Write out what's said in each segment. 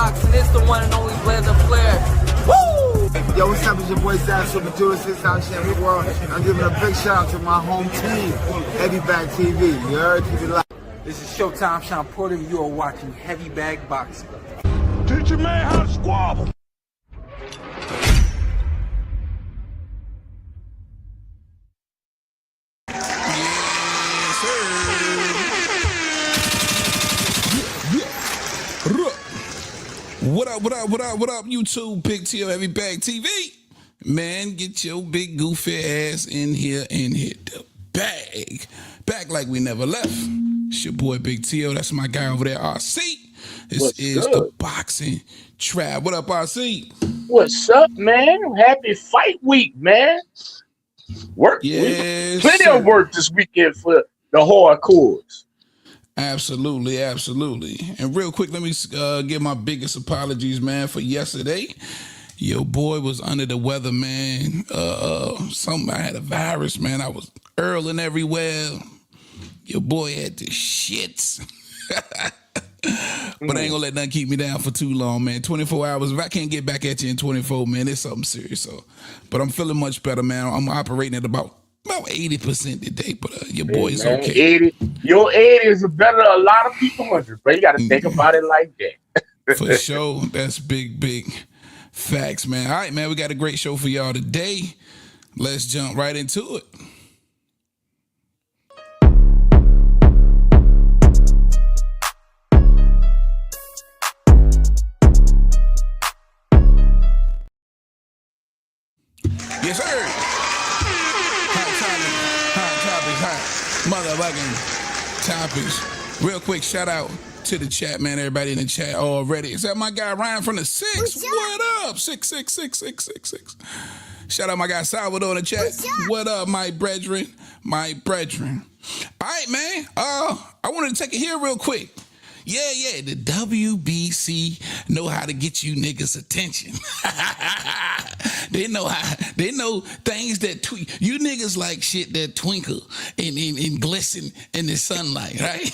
boxing. It's the one and only Blair the Flair. Woo! Yo, what's up? It's your boy Zach, Super Jewelry, 6-time champion world. I'm giving a big shout out to my home team, Heavy Bag TV. You heard? Keep it live. This is Showtime Sean Porter. You are watching Heavy Bag Boxing. Teach your man how to squabble. What up, YouTube? Big T Heavy Bag TV. Man, get your big goofy ass in here and hit the bag. Back like we never left. It's your boy Big T.O. That's my guy over there, RC. This is the Boxing Trap. What up, RC? What's up, man? Happy fight week, man. Work. Yes, plenty of work this weekend for the hardcores. Absolutely. And real quick, let me give my biggest apologies, man, for yesterday. Your boy was under the weather, man. I had a virus, man. I was earling everywhere. Your boy had the shits. But I ain't gonna let nothing keep me down for too long, man. 24 hours. If I can't get back at you in 24, man, it's something serious. So, but I'm feeling much better, man. I'm operating at about 80% today, but your boy is okay. 80. Your 80 is better than a lot of people 100, but you got to think about it like that. For sure. That's big facts, man. All right, man, we got a great show for y'all today. Let's jump right into it. Yes, sir. Hot motherfucking topics. Real quick, shout out to the chat, man. Everybody in the chat already. Is that my guy Ryan from the 6? What up? 6666666. Shout out my guy Salvador in the chat. What up, my brethren? My brethren. All right, man. I wanted to take it here real quick. Yeah, the WBC know how to get you niggas' attention. They know things that you niggas like shit that twinkle and glisten in the sunlight, right?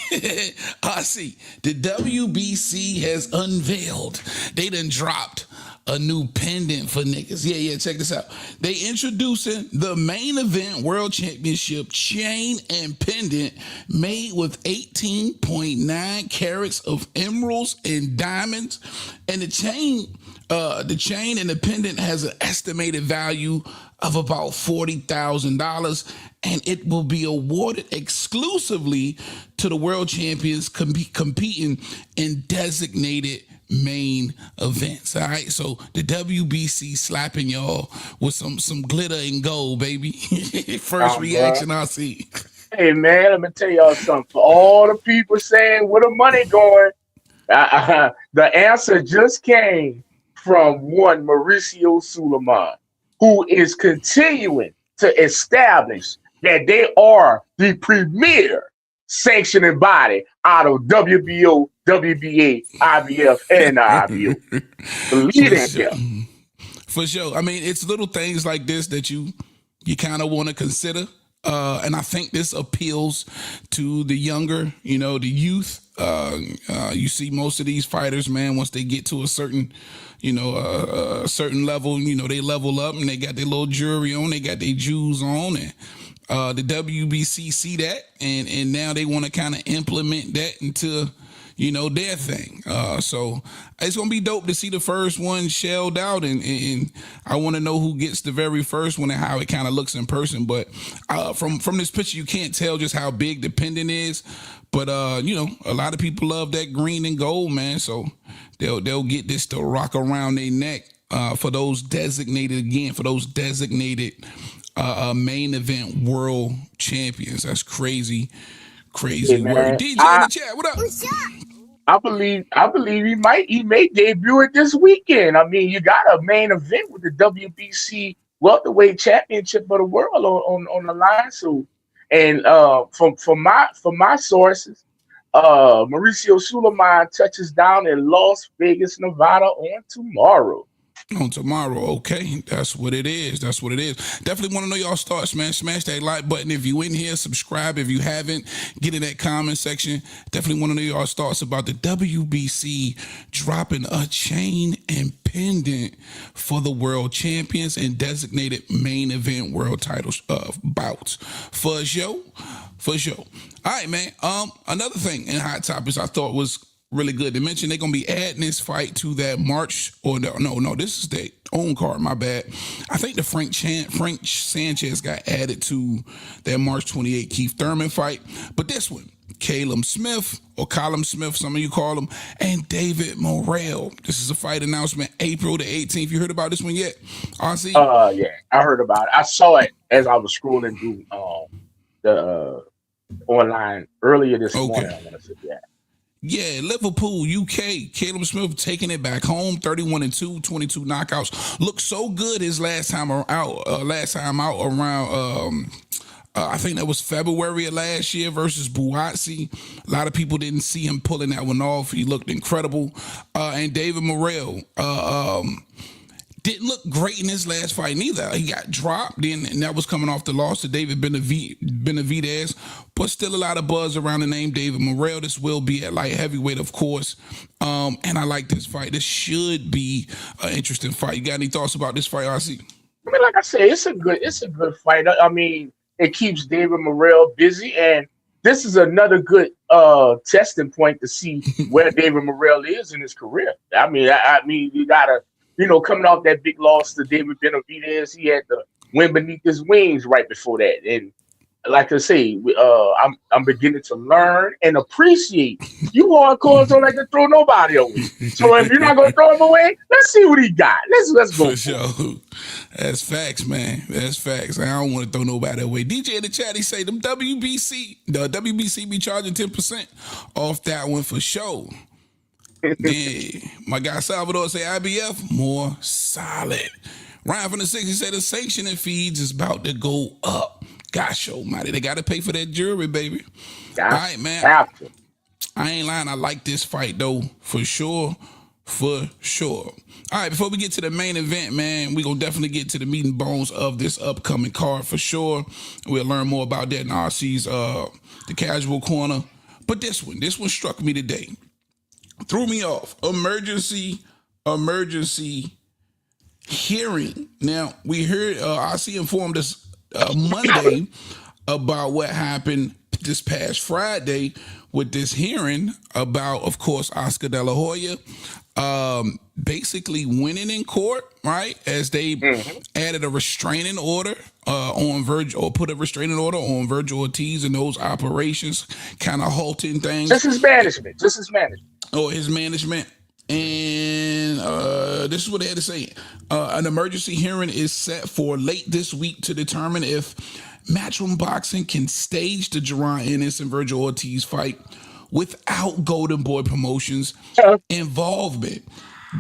See, the WBC has unveiled. They done dropped a new pendant for niggas. Yeah, check this out. They introducing the main event world championship chain and pendant made with 18.9 carats of emeralds and diamonds. And the chain and the pendant has an estimated value of about $40,000, and it will be awarded exclusively to the world champions competing in designated main events. All right, so the WBC slapping y'all with some glitter and gold, baby. First reaction I see. Hey, man, let me tell y'all something. For all the people saying where the money going, the answer just came from one Mauricio Suleiman, who is continuing to establish that they are the premier sanctioning body out of WBO, WBA, IBF, and IBO. Believe it. For sure. I mean, it's little things like this that you kind of want to consider. And I think this appeals to the younger, the youth. You see most of these fighters, man, once they get to a certain, a certain level, they level up and they got their little jewelry on, they got their jewels on, and the WBC see that, and now they want to kind of implement that into, their thing. So it's going to be dope to see the first one shelled out, and I want to know who gets the very first one and how it kind of looks in person. But from this picture, you can't tell just how big the pendant is. But, a lot of people love that green and gold, man. So they'll get this to rock around their neck for those designated main event world champions. That's crazy Hey, word. DJ in the chat, what up? I believe he may debut it this weekend. I mean, you got a main event with the WBC welterweight championship of the world on the line. So, and from my sources, Mauricio Suleiman touches down in Las Vegas, Nevada on tomorrow. On tomorrow, okay. That's what it is. That's what it is. Definitely want to know y'all thoughts, man. Smash that like button if you in here. Subscribe if you haven't. Get in that comment section. Definitely want to know y'all thoughts about the WBC dropping a chain and pendant for the world champions and designated main event world titles bouts. For sure. For sure. All right, man. Another thing in Hot Topics I thought was really good to mention. They're gonna be adding this fight to that March, or no, this is their own card. My bad. I think the Frank Sanchez got added to that March 28 Keith Thurman fight, but this one, Calum Smith, or Colum Smith, some of you call him, and David Morrell. This is a fight announcement, April the 18th. You heard about this one yet, RC? Yeah, I heard about it. I saw it as I was scrolling through the online earlier this morning. I want to say that. Yeah, Liverpool, UK. Caleb Smith taking it back home, 31-2, 22 knockouts. Looked so good his last time out around. I think that was February of last year versus Buatsi. A lot of people didn't see him pulling that one off. He looked incredible. And David Morrell didn't look great in his last fight neither. He got dropped, and that was coming off the loss to David Benavidez, but still a lot of buzz around the name David Morrell. This will be at light heavyweight, of course, and I like this fight. This should be an interesting fight. You got any thoughts about this fight, RC? I mean, like I said, it's a good fight. I mean, it keeps David Morrell busy, and this is another good testing point to see where David Morrell is in his career. I mean, you gotta. Coming off that big loss to David Benavidez, he had to win beneath his wings right before that. And like I say, I'm beginning to learn and appreciate you hardcores don't like to throw nobody away. So if you're not gonna throw him away, let's see what he got. Let's go. For sure. That's facts, man. That's facts. I don't want to throw nobody away. DJ in the chat, he say the WBC be charging 10% off that one for sure. Then my guy Salvador say IBF more solid. Ryan from the 60 said the sanctioning fees is about to go up. Gosh almighty, they got to pay for that jury, baby. All right, man. I ain't lying. I like this fight though, for sure. For sure. All right, before we get to the main event, man, we're going to definitely get to the meat and bones of this upcoming card for sure. We'll learn more about that in RC's the casual corner. But this one struck me today. Threw me off. Emergency hearing. Now, we heard, RC informed us Monday about what happened this past Friday with this hearing about, of course, Oscar De La Hoya basically winning in court, right? As they added a restraining order on Virgil, or put a restraining order on Virgil Ortiz and those operations, kind of halting things. Just his management. Or his management. And this is what they had to say. An emergency hearing is set for late this week to determine if Matchroom Boxing can stage the Jerron Ennis and Virgil Ortiz fight without Golden Boy Promotions involvement.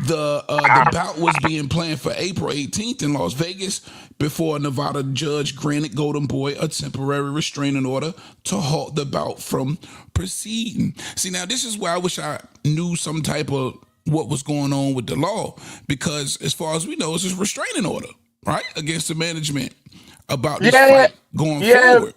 The bout was being planned for April 18th in Las Vegas before a Nevada judge granted Golden Boy a temporary restraining order to halt the bout from proceeding. See, now this is where I wish I knew some type of what was going on with the law, because as far as we know, it's a restraining order, right, against the management about this fight going forward.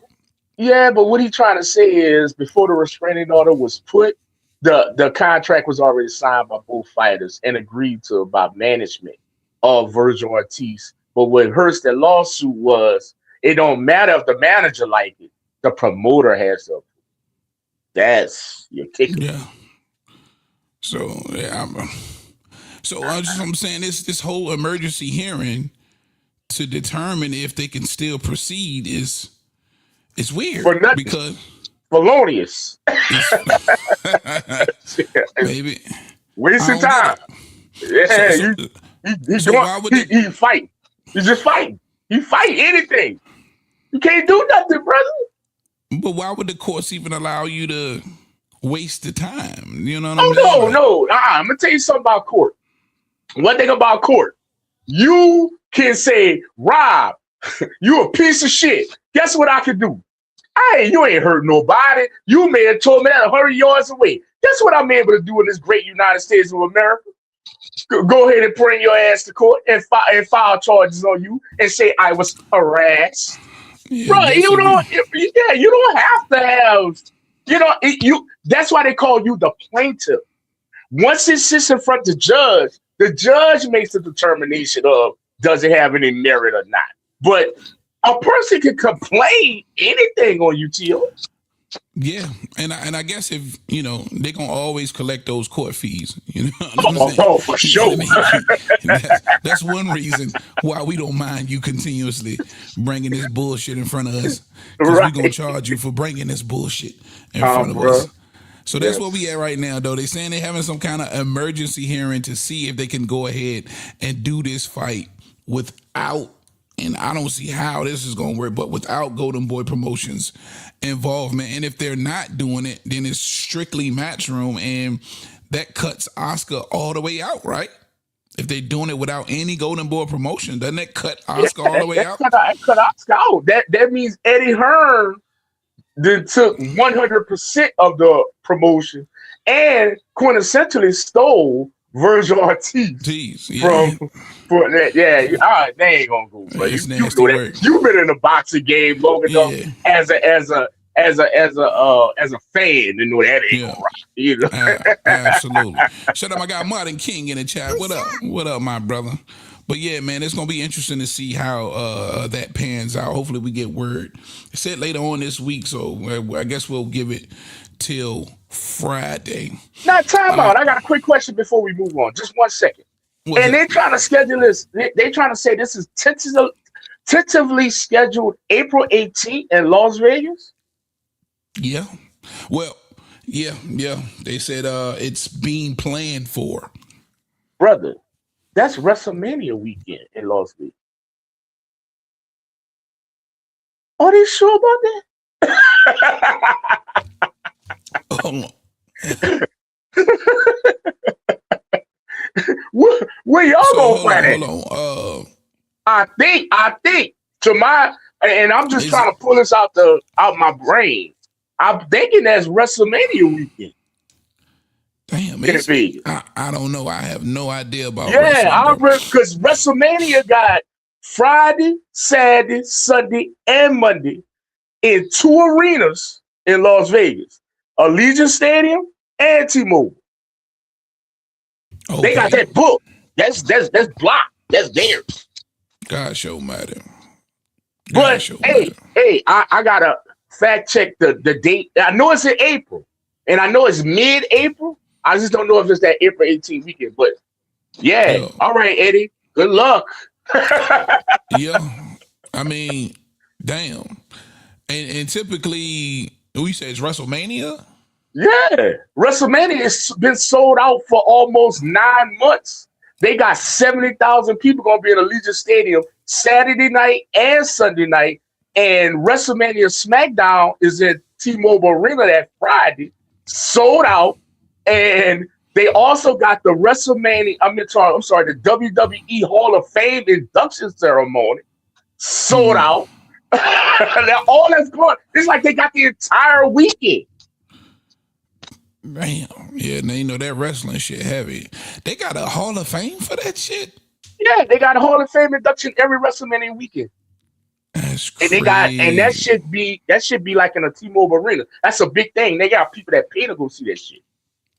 Yeah, but what he's trying to say is before the restraining order was put, the contract was already signed by both fighters and agreed to by management of Virgil Ortiz. But what hurts that lawsuit was it don't matter if the manager like it, the promoter has to. That's your kicker. Yeah. So yeah, I'm saying this whole emergency hearing to determine if they can still proceed is weird because felonious. Maybe wasting time. Yeah, he fighting. He's just fighting. He fight anything. You can't do nothing, brother. But why would the courts even allow you to waste the time? You know what I mean? No. I'm gonna tell you something about court. One thing about court, you can say, Rob, you a piece of shit. Guess what I can do? You ain't hurt nobody. You may have told me that 100 yards away. Guess what I'm able to do in this great United States of America? Go ahead and bring your ass to court and file charges on you and say I was harassed. Yeah, Bro, you don't. basically. Yeah, you don't have to have. You. That's why they call you the plaintiff. Once it sits in front of the judge makes the determination of does it have any merit or not. But a person can complain anything on UTO. Yeah, and I guess if they're gonna always collect those court fees. You know what I'm saying? Oh, for sure. You know what I mean? That's one reason why we don't mind you continuously bringing this bullshit in front of us, because Right. we're gonna charge you for bringing this bullshit in front of us. So that's where we at right now, though. They saying they're having some kind of emergency hearing to see if they can go ahead and do this fight without, and I don't see how this is going to work, but without Golden Boy Promotions involvement. And if they're not doing it, then it's strictly Matchroom, and that cuts Oscar all the way out, right? If they're doing it without any Golden Boy Promotion, doesn't that cut Oscar all the way out? Cut Oscar out. That means Eddie Hearn then took 100% of the promotion and quintessentially stole Virgil Ortiz Jeez, for that. Yeah, all right, they ain't gonna go. But It's you nasty know that. work. You've been in the boxing game long enough as a fan to know that ain't gonna rock. You know? Absolutely. Shout out my guy Martin King in the chat. What up? What up, my brother? But yeah, man, it's gonna be interesting to see how that pans out. Hopefully, we get word. It said later on this week, so I guess we'll give it till Friday. Now, time out. I got a quick question before we move on. Just 1 second. And they're trying to schedule this. They're trying to say this is tentatively scheduled April 18th in Las Vegas. Yeah. Well, yeah. They said it's being planned for. Brother, that's WrestleMania weekend in Las Vegas. Are they sure about that? Where y'all gonna find it? Hold on. I think to my, and I'm just trying to pull this out my brain. I'm thinking that's WrestleMania weekend. Damn, I don't know. I have no idea about. Yeah, I remember because WrestleMania got Friday, Saturday, Sunday, and Monday in 2 arenas in Las Vegas: Allegiant Stadium and T-Mobile. Okay. They got that book. That's blocked. That's theirs. God show matter. But hey, I gotta fact check the date. I know it's in April, and I know it's mid-April. I just don't know if it's that April 18th weekend. But yeah, all right, Eddie. Good luck. Yeah, I mean, damn. And typically, we say it's WrestleMania. Yeah, WrestleMania has been sold out for almost 9 months. They got 70,000 people going to be in Allegiant Stadium Saturday night and Sunday night. And WrestleMania SmackDown is in T-Mobile Arena that Friday, sold out. And they also got the WrestleMania, the WWE Hall of Fame induction ceremony, sold out. All that's going. It's like they got the entire weekend. Damn. Yeah, and that wrestling shit heavy. They got a Hall of Fame for that shit? Yeah, they got a Hall of Fame induction every WrestleMania weekend. That's crazy. And that should be like in a T-Mobile Arena. That's a big thing. They got people that pay to go see that shit.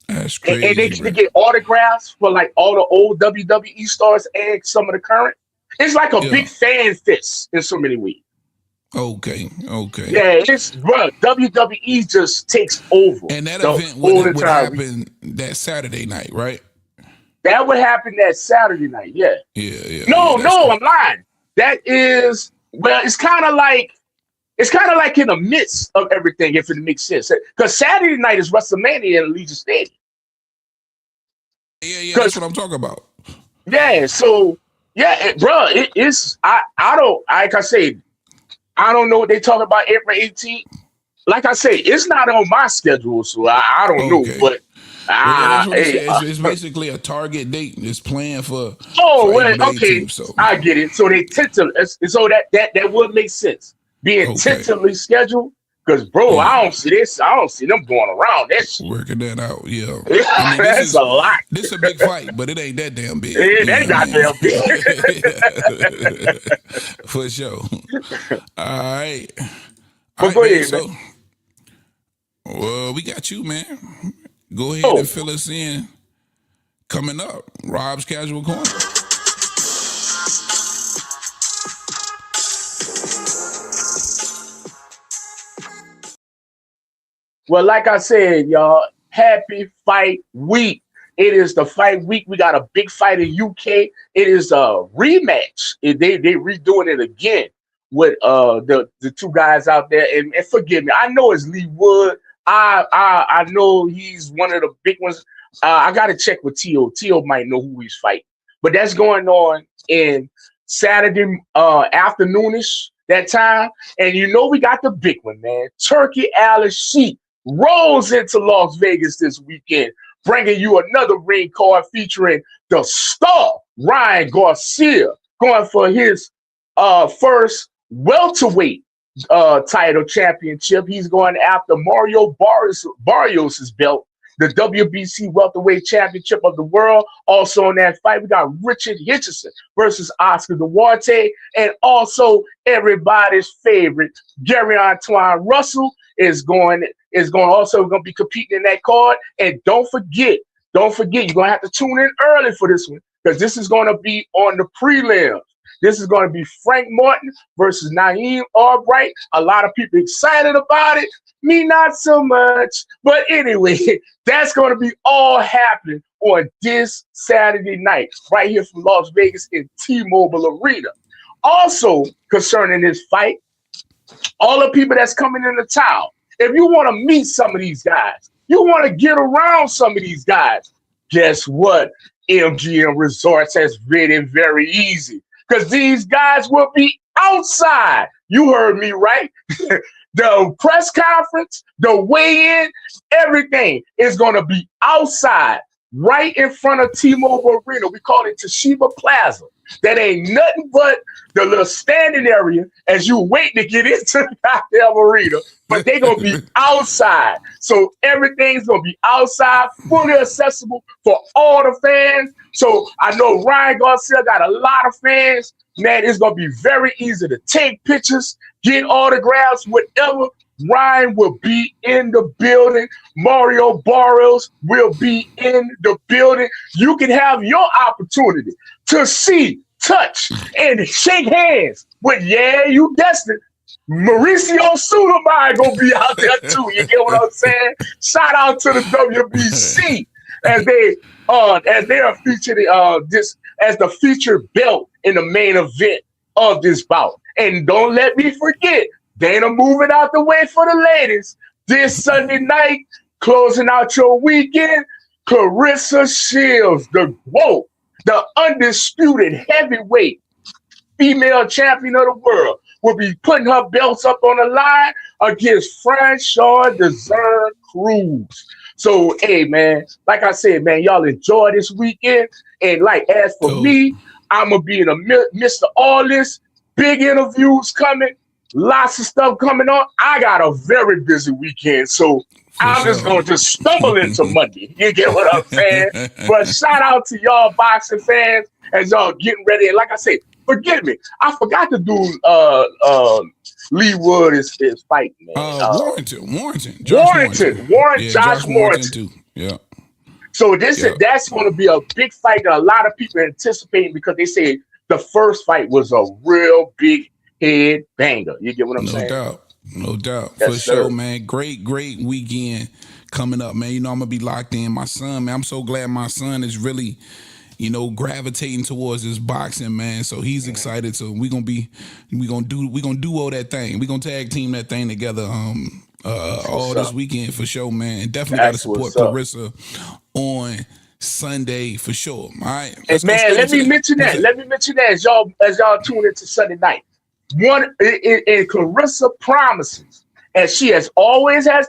That's crazy. And they get autographs for like all the old WWE stars and some of the current. It's like a big fan fest in so many ways. Okay. Yeah, WWE just takes over. And that event would happen that Saturday night, right? That would happen that Saturday night, yeah. Yeah. No, I'm lying. That is, it's kind of like in the midst of everything, if it makes sense. Because Saturday night is WrestleMania in Allegiant Stadium. Yeah, that's what I'm talking about. Yeah, so bro, it's I don't, like I say, I don't know what they talking about April 18th. Like I say, it's not on my schedule, so I don't know. But it's basically a target date. It's planned for. Okay. 18th, so. I get it. So they tentatively, so that would make sense. Being tentatively scheduled, Because, bro, I don't see this. I don't see them going around that shit. Working that out, yeah. I mean, that's a lot. This is a big fight, but it ain't that damn big. It ain't goddamn big. For sure. All right. But go ahead, man. Well, we got you, man. Go ahead and fill us in. Coming up, Rob's Casual Corner. Well, like I said, y'all, happy fight week. It is the fight week. We got a big fight in UK. It is a rematch. They redoing it again with the two guys out there. And forgive me, I know it's Lee Wood. I know he's one of the big ones. I got to check with Tio. Tio might know who he's fighting. But that's going on in Saturday afternoonish, that time. And you know we got the big one, man. Turkey Al-Sheikh rolls into Las Vegas this weekend, bringing you another ring card featuring the star Ryan Garcia going for his first welterweight title championship. He's going after Mario Barrios' belt, the WBC welterweight championship of the world. Also in that fight, we got Richard Hitchison versus Oscar Duarte, and also everybody's favorite Gary Antoine Russell is going to be competing in that card. And don't forget, you're gonna have to tune in early for this one, because this is going to be on the prelims. This is going to be Frank Martin versus Naeem Albright. A lot of people excited about it. Me, not so much. But anyway, that's going to be all happening on this Saturday night, right here from Las Vegas in T-Mobile Arena. Also, concerning this fight, all the people that's coming into town, if you want to meet some of these guys, you want to get around some of these guys, guess what? MGM Resorts has made it very easy, because these guys will be outside. You heard me right. The press conference, the weigh-in, everything is going to be outside, right in front of T-Mobile Arena. We call it Toshiba Plaza. That ain't nothing but the little standing area as you wait to get into the goddamn arena. But they're going to be outside. So everything's going to be outside, fully accessible for all the fans. So I know Ryan Garcia got a lot of fans. Man, it's going to be very easy to take pictures, get autographs, whatever. Ryan will be in the building. Mario Barrios will be in the building. You can have your opportunity to see, touch, and shake hands with, you guessed it, Mauricio Sulaiman gonna be out there too. You get what I'm saying? Shout out to the WBC as they are featured this as the featured belt in the main event of this bout. And don't let me forget, Dana moving out the way for the ladies this Sunday night, closing out your weekend. Clarissa Shields, the undisputed heavyweight female champion of the world, will be putting her belts up on the line against Francois Desert Cruz. So, hey, man, like I said, man, y'all enjoy this weekend. And like, as for me, I'm going to be in the midst of all this. Big interviews coming. Lots of stuff coming on. I got a very busy weekend, so I'm just going to stumble into Monday. You get what I'm saying? But shout out to y'all boxing fans as y'all getting ready. And like I said, forgive me, I forgot to do Lee Wood is fighting, man. Josh Warrington too. Yeah. So that's going to be a big fight that a lot of people are anticipating, because they say the first fight was a real big head banger. You get what I'm saying? No doubt. Yes, for sure, man. Great weekend coming up, man. You know, I'm going to be locked in. My son, man, I'm so glad my son is really, gravitating towards this boxing, man. So he's excited. So we're gonna do all that thing. We're gonna tag team that thing together all this weekend for sure, man. And definitely gotta support Clarissa on Sunday for sure. All right. Man, let me mention that as y'all tune into Sunday night. One in Clarissa promises, and she has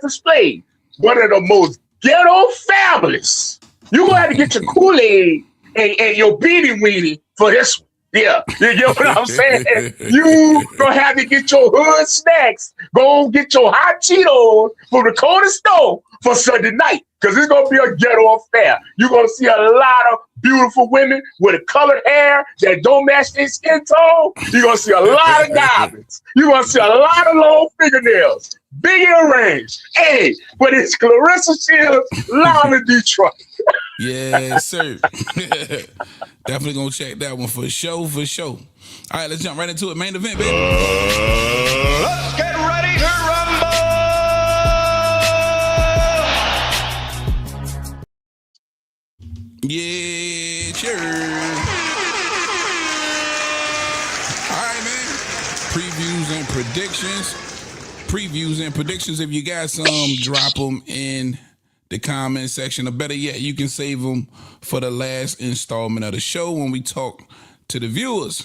displayed, one of the most ghetto fabulous. You're gonna have to get your Kool-Aid and your beanie weenie for this one. Yeah, you get what I'm saying? You gonna have to get your hood snacks. Go get your hot Cheetos from the corner store for Sunday night. Because it's gonna be a ghetto affair. You're gonna see a lot of beautiful women with a colored hair that don't match their skin tone. You're gonna see a lot of diamonds. You're gonna see a lot of long fingernails. Big earrings. Hey, but it's Clarissa Shields live in Detroit. Yes, sir. Definitely gonna check that one for sure, for sure. All right, let's jump right into it. Main event, baby. Let's get ready to rumble. Yeah, sure. All right, man. Previews and predictions. If you got some, drop them in the comment section, or better yet, you can save them for the last installment of the show when we talk to the viewers.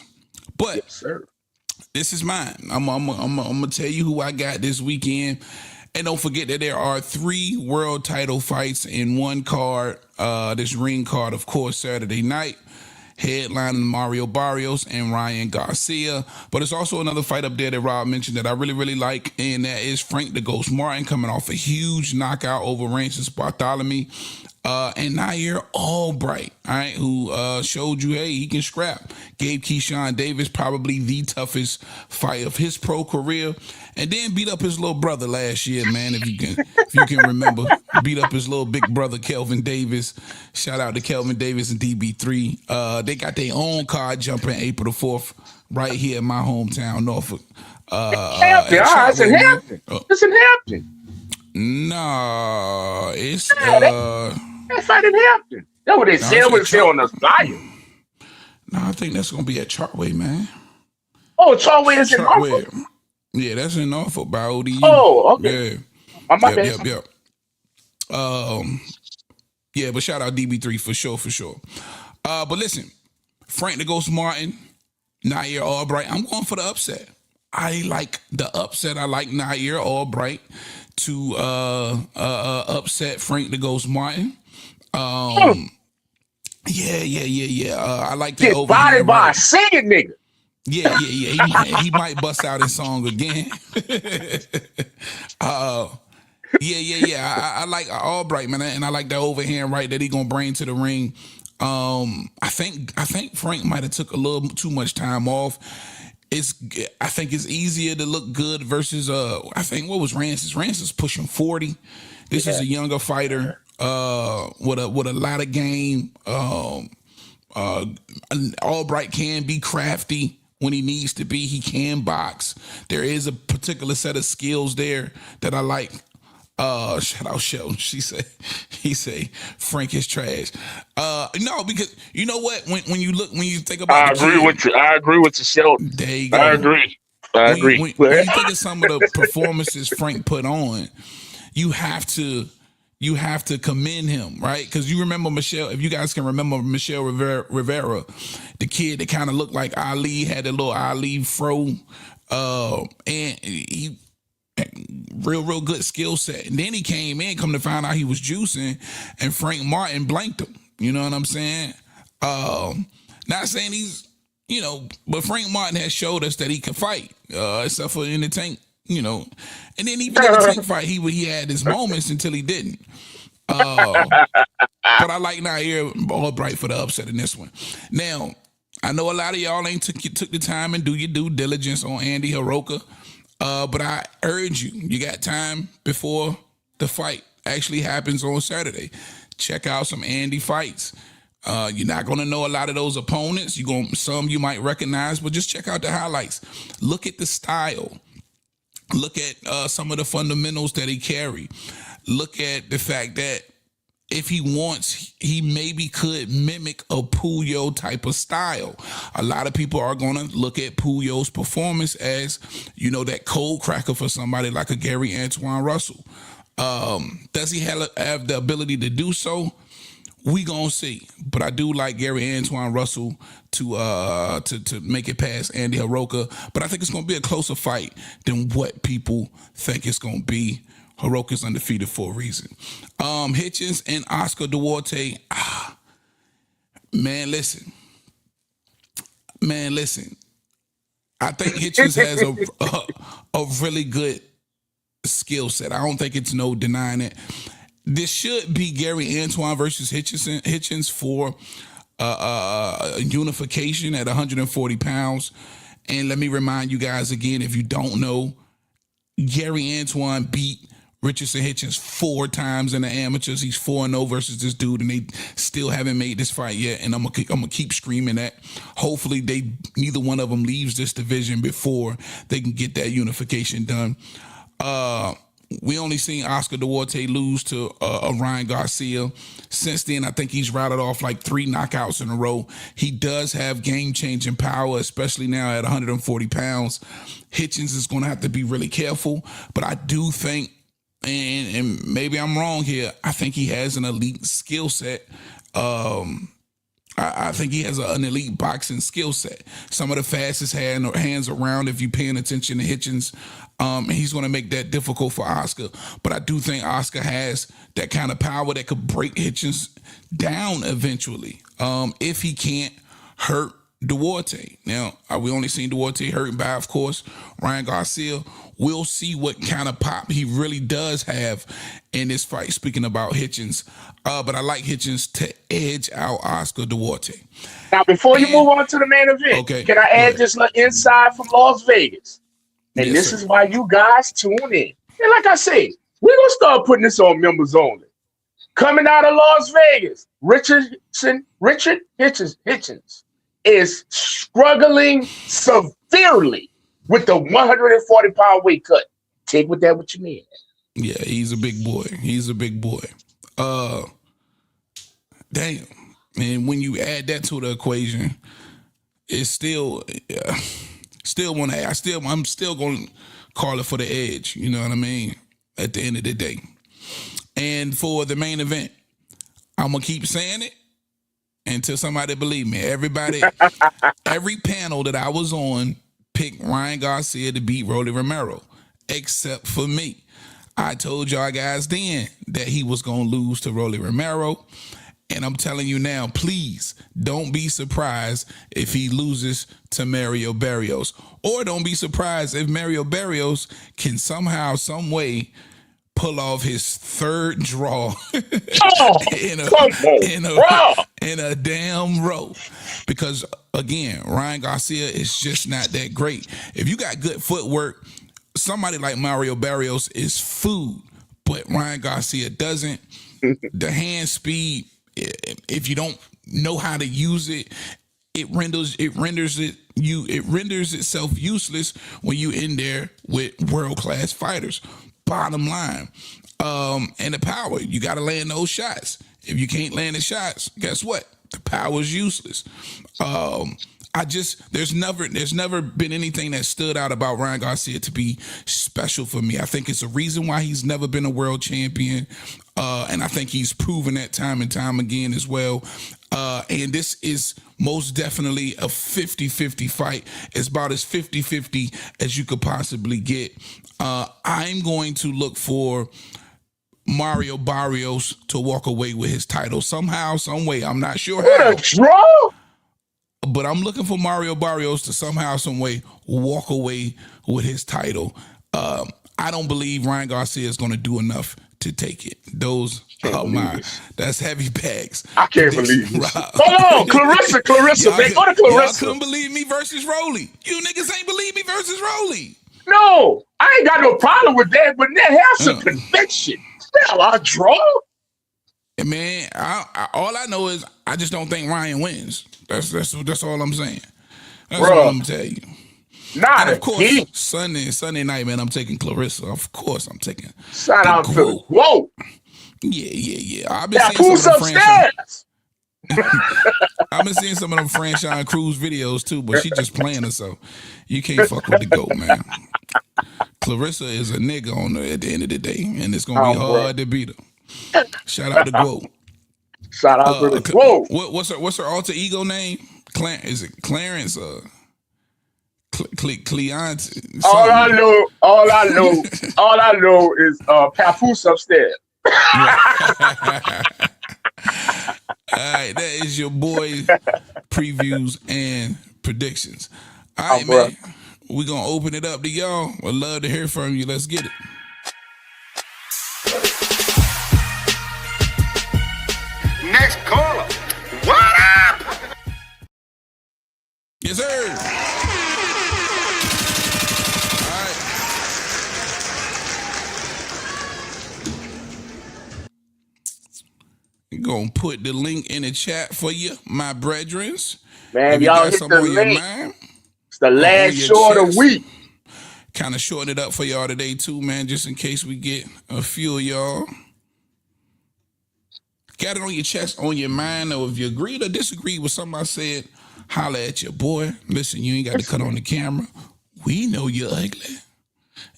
But Yes, sir. this is mine. I'm gonna tell you who I got this weekend, and don't forget that there are 3 world title fights in one card. This ring card, of course, Saturday night, headlining Mario Barrios and Ryan Garcia. But it's also another fight up there that Rob mentioned that I really, really like, and that is Frank the Ghost Martin coming off a huge knockout over Rances Bartholomew. And Nair Albright, all right, who showed you, hey, he can scrap. Gave Keyshawn Davis probably the toughest fight of his pro career, and then beat up his little brother last year, man. If you can remember, beat up his little big brother Kelvin Davis. Shout out to Kelvin Davis and DB3. They got their own card jumping April the 4th right here in my hometown, Norfolk. Hampton. It's in Hampton. It's in Hampton. Nah, it's That fight in Hampton. That's what they said. What they said on the flyer. No, I think that's gonna be at Chartway, man. Oh, Chartway is in Norfolk. Yeah, that's in Norfolk by ODU. Oh, okay. Yeah. My bad. Yep. Yeah, but shout out DB3 for sure. But listen, Frank the Ghost Martin, Nair Albright. I'm going for the upset. I like the upset. I like Nair Albright to upset Frank the Ghost Martin. Yeah. I like that. Get bodied by a singing nigga. Yeah. He might bust out his song again. I like Albright, man, and I like that overhand right that he gonna bring to the ring. I think Frank might have took a little too much time off. I think it's easier to look good versus I think what was Rances? Rances pushing 40. This is a younger fighter with a lot of game. Albright can be crafty when he needs to be. He can box. There is a particular set of skills there that I like. Shout out Sheldon. He say Frank is trash. No, because you know what? When you think about I agree with you, Sheldon. There you go. I agree. When you think of some of the performances Frank put on, you have to commend him, right? Because you remember Michelle, if you guys can remember Michelle Rivera, the kid that kind of looked like Ali, had a little Ali fro, and he real good skill set. And then he came in, come to find out he was juicing, and Frank Martin blanked him. You know what I'm saying? Not saying he's, but Frank Martin has showed us that he can fight, except for in the tank, and then even in the tank fight, he had his moments until he didn't. But I like Nair Albright for the upset in this one. Now, I know a lot of y'all ain't took the time and do your due diligence on Andy Hiroka. But I urge you got time before the fight actually happens on Saturday. Check out some Andy fights. You're not going to know a lot of those opponents. Some you might recognize, but just check out the highlights. Look at the style. Look at some of the fundamentals that he carry. Look at the fact that if he wants, he maybe could mimic a Puyo type of style. A lot of people are going to look at Puyo's performance as, that cold cracker for somebody like a Gary Antoine Russell. Does he have the ability to do so? We gonna see. But I do like Gary Antoine Russell to make it past Andy Hiroka. But I think it's gonna be a closer fight than what people think it's gonna be. Hiroka's undefeated for a reason. Hitchens and Oscar Duarte. Man, listen. Man, listen. I think Hitchens has a really good skill set. I don't think it's no denying it. This should be Gary Antoine versus Hitchens for unification at 140 pounds. And let me remind you guys again, if you don't know, Gary Antoine beat Richardson Hitchens 4 times in the amateurs. He's 4-0 versus this dude, and they still haven't made this fight yet. And I'm gonna keep screaming that. Hopefully, neither one of them leaves this division before they can get that unification done. We only seen Oscar Duarte lose to Ryan Garcia. Since then, I think he's routed off like 3 knockouts in a row. He does have game-changing power, especially now at 140 pounds. Hitchens is going to have to be really careful, but I do think, and maybe I'm wrong here, I think he has an elite skill set. I think he has an elite boxing skill set. Some of the fastest hands around if you're paying attention to Hitchens. And he's going to make that difficult for Oscar. But I do think Oscar has that kind of power that could break Hitchens down eventually if he can't hurt Duarte. Now, we only seen Duarte hurt by, of course, Ryan Garcia. We'll see what kind of pop he really does have in this fight, speaking about Hitchens. But I like Hitchens to edge out Oscar Duarte. Now, before you move on to the main event, can I add this little inside from Las Vegas? And this is why you guys tune in. And like I said, we're going to start putting this on members only. Coming out of Las Vegas, Richard Hitchens is struggling severely with the 140-pound weight cut. Take with that what you mean. Yeah, he's a big boy. Damn. And when you add that to the equation, it's still... I'm still going to call it for the edge. You know what I mean? At the end of the day. And for the main event, I'm going to keep saying it until somebody believe me. Every panel that I was on picked Ryan Garcia to beat Rolly Romero, except for me. I told y'all guys then that he was going to lose to Rolly Romero. And I'm telling you now, please don't be surprised if he loses to Mario Barrios. Or don't be surprised if Mario Barrios can somehow, some way pull off his third draw in a damn row. Because, again, Ryan Garcia is just not that great. If you got good footwork, somebody like Mario Barrios is food. But Ryan Garcia doesn't. The hand speed... If you don't know how to use it, it renders itself useless when you in there with world-class fighters. Bottom line. And the power, you got to land those shots. If you can't land the shots, guess what? The power is useless. There's never been anything that stood out about Ryan Garcia to be special for me. I think it's a reason why he's never been a world champion. And I think he's proven that time and time again as well. And this is most definitely a 50-50 fight. It's about as 50-50 as you could possibly get. I'm going to look for Mario Barrios to walk away with his title somehow, some way. I'm not sure how. What a draw! But I'm looking for Mario Barrios to somehow, some way walk away with his title. I don't believe Ryan Garcia is going to do enough to take it. That's heavy bags. I can't believe it. Hold on, Clarissa, man. Go to Clarissa. Y'all couldn't believe me versus Rolly. You niggas ain't believe me versus Rolly. No, I ain't got no problem with that, but that have some conviction. Hell, I draw. Man, all I know is I just don't think Ryan wins. That's all I'm saying. That's all I'm gonna tell you. Not and of course, Sunday night, man, I'm taking Clarissa. Of course, I'm taking. Shout out to the whoa. Yeah. I've been seeing some of the I've been seeing some of them Franchise Cruz videos too, but she just playing her, so you can't fuck with the GOAT, man. Clarissa is a nigga at the end of the day, and it's gonna be hard to beat her. Shout out to GOAT. Shout out to the GOAT. What's her alter ego name? Is it Clarence? Cleante. All I know is Papoose upstairs. All right, that is your boy previews and predictions. All right, man. We're going to open it up to y'all. I'd love to hear from you. Let's get it. Next caller. What up? Yes, sir. All right. Gonna put the link in the chat for you, my brethrens. Man, if you y'all got hit something the on your link. mind, It's the last show of the week. Kind of shorten it up for y'all today too, man, just in case we get a few of y'all. Got it on your chest, on your mind, or if you agreed or disagreed with something I said, holler at your boy. Listen, you ain't got to cut on the camera. We know you're ugly.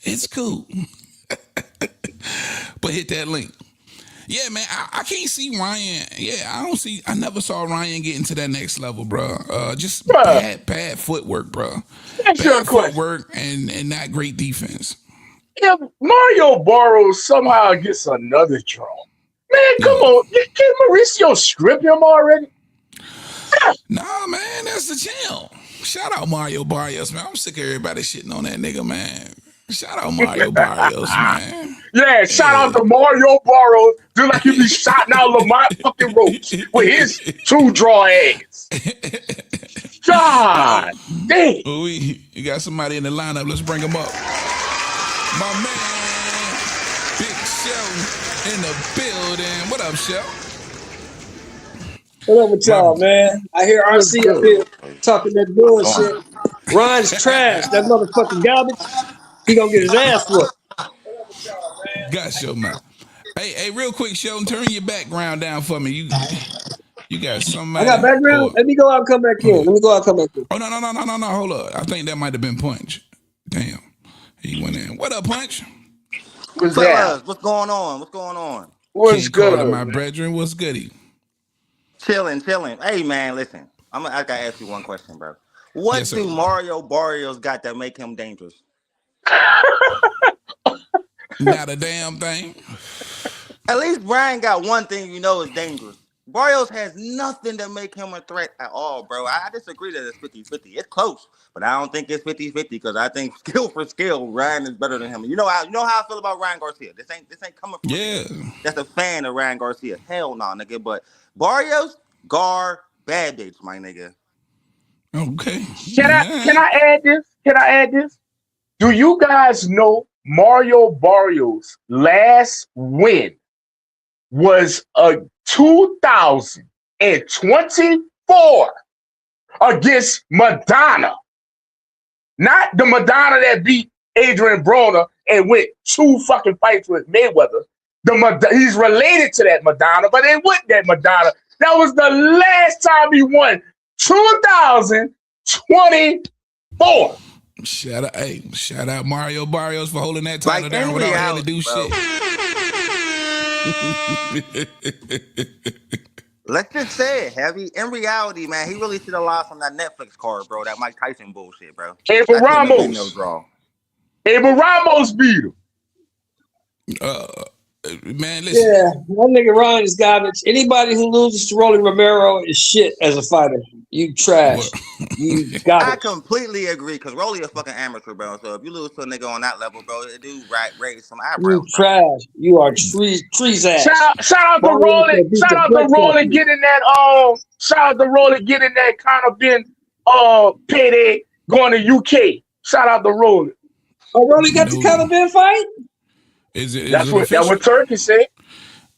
It's cool. But hit that link. Yeah, man, I can't see Ryan. Yeah, I never saw Ryan getting to that next level, bro. Just bad footwork, bro. Bad footwork and not great defense. If Mario Burrows somehow gets another draw, man, come on. Can Mauricio strip him already? Nah, man, that's the champ. Shout out Mario Barrios, man. I'm sick of everybody shitting on that nigga, man. Shout out Mario Barrios, man. Yeah, shout out to Mario Burrows. Just like he be shouting out Lamont fucking Roach with his 2-draw ass. God damn. You got somebody in the lineup. Let's bring him up. My man, Big Sheldon in the building. What up, Sheldon? What up with y'all, man? I hear RC up here talking that bullshit. Ryan's trash. That motherfucking garbage. He gonna get his ass whooped. Gotcha, man. Hey, real quick, Sheldon, turn your background down for me. You got somebody. I got background. Let me go out and come back in. Oh, no. Hold up. I think that might have been Punch. Damn. He went in. What up, Punch? What's going on? What's good? Call my brethren. What's goody? Chilling. Hey, man, listen. I gotta ask you one question, bro. What do Mario Barrios got that make him dangerous? Not a damn thing. At least Brian got one thing you know is dangerous. Barrios has nothing to make him a threat at all, bro. I disagree that it's 50-50. It's close, but I don't think it's 50-50 because I think skill for skill, Ryan is better than him. You know how I feel about Ryan Garcia. This ain't coming from me. That's a fan of Ryan Garcia. Hell no, nigga. But Barrios, garbage, my nigga. Okay. Can I add this? Do you guys know Mario Barrios' last win was a 2024 against Madonna? Not the Madonna that beat Adrian Broner and went 2 fucking fights with Mayweather. He's related to that Madonna, but it wasn't that Madonna. That was the last time he won. 2024. Shout out Mario Barrios for holding that title down without having to do shit. Let's just say it, Heavy. In reality, man, he really should have lost on that Netflix card, bro. That Mike Tyson bullshit, bro. Abel Ramos. Abel Ramos beat him. Man, listen. Yeah, that nigga Ryan is garbage. Anybody who loses to Rolly Romero is shit as a fighter. You trash. You garbage. I completely agree because Rolly a fucking amateur, bro. So if you lose to a nigga on that level, bro, it do raise some eyebrows. You trash. You are trees ass. Shout out to Rolly. Shout out to Rolly getting that. Shout out to Rolly getting that kind of been payday going to UK. Shout out to Rolly. Oh, Rolly got the Conor Ben fight. That's what Turkey said.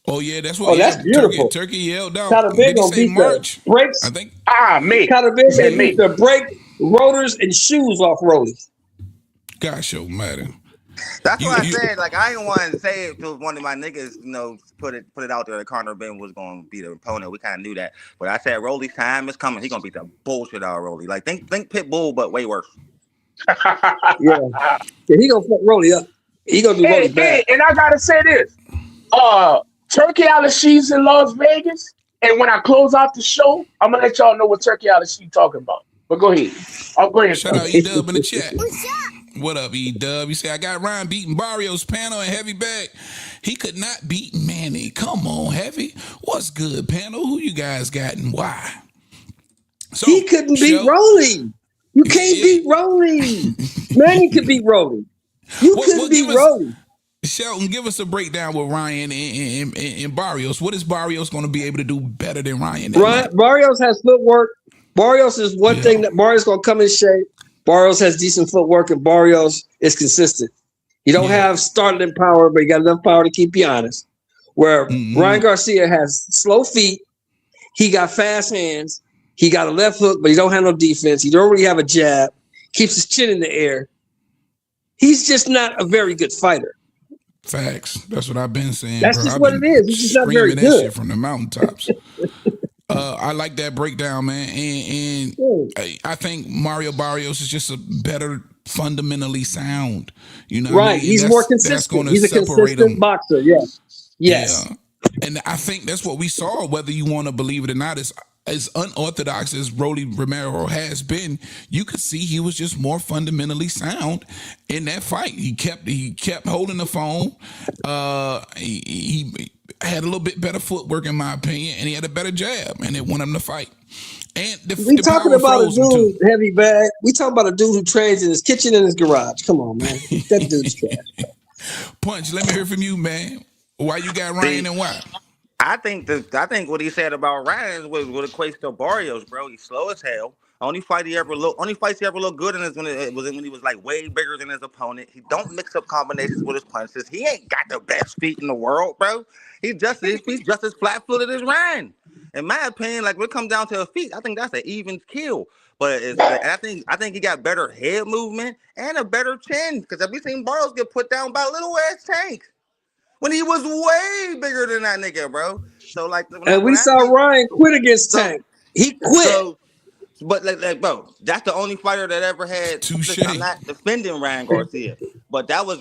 Oh yeah, that's what. Oh, that's beautiful. Turkey yelled out. Conor Ben gonna beat March. The brakes. I think. Me. Conor Ben gonna beat the brake rotors and shoes off Rolly. Gosh, oh matter. That's what I said. Like I didn't want to say it to one of my niggas. You know, put it out there that Conor Ben was gonna be the opponent. We kind of knew that, but I said Rolly's time is coming. He's gonna beat the bullshit out of Rolly. Like think Pitbull, but way worse. Yeah, he gonna fuck Rolly up. He gonna do Rolly bad. And I gotta say this. Turkey Al-She's in Las Vegas, and when I close out the show, I'm gonna let y'all know what Turkey Al-She talking about. But go ahead. I'll go ahead. Shout out E-Dub in the chat. What up, E-Dub? You say I got Ryan beating Barrios panel and heavy bag. He could not beat Manny. Come on, heavy. What's good, panel? Who you guys got and why? So he couldn't beat Rolly. You can't beat Rolly. Manny could beat Rolly. You couldn't beat Rolly. Shelton, give us a breakdown with Ryan and Barrios. What is Barrios going to be able to do better than Ryan? Barrios has footwork. Barrios is one thing that Barrios going to come in shape. Barrios has decent footwork, and Barrios is consistent. You don't have startling power, but you got enough power to keep you honest. Where Ryan Garcia has slow feet. He got fast hands. He got a left hook, but he don't have no defense. He don't really have a jab. Keeps his chin in the air. He's just not a very good fighter. Facts. That's what I've been saying. That's just what it is. He's just not very good. Shit from the mountaintops. I like that breakdown, man. And I think Mario Barrios is just a better fundamentally sound. You know, right? He's more consistent. He's a consistent boxer. Yes. Yeah. And I think that's what we saw. Whether you want to believe it or not, is as unorthodox as Rolly Romero has been, you could see he was just more fundamentally sound in that fight. He kept holding the phone. He had a little bit better footwork, in my opinion, and he had a better jab, and it won him the fight. And we talking about a dude heavy bag. We talking about a dude who trains in his kitchen and his garage. Come on, man, that dude's trash. Punch. Let me hear from you, man. Why you got Ryan and why? I think what he said about Ryan was what equates to Barrios, bro. He's slow as hell. Only fights he ever looked good in is when he was like way bigger than his opponent. He don't mix up combinations with his punches. He ain't got the best feet in the world, bro. He's just as flat-footed as Ryan. In my opinion, like when it comes down to a feet, I think that's an even kill. But I think he got better head movement and a better chin. Because I've seen Barrios get put down by a little ass Tank when he was way bigger than that nigga, bro. So like, we saw Ryan quit against Tank. He quit. So, but like, bro, that's the only fighter that ever had. I'm not defending Ryan Garcia, but that was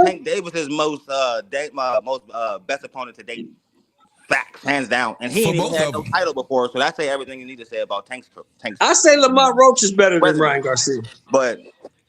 Tank Davis's most best opponent to date. Facts, hands down. And he ain't even had no title before, so that's everything you need to say about Tank's. I say Lamont Roach is better than Ryan Garcia. But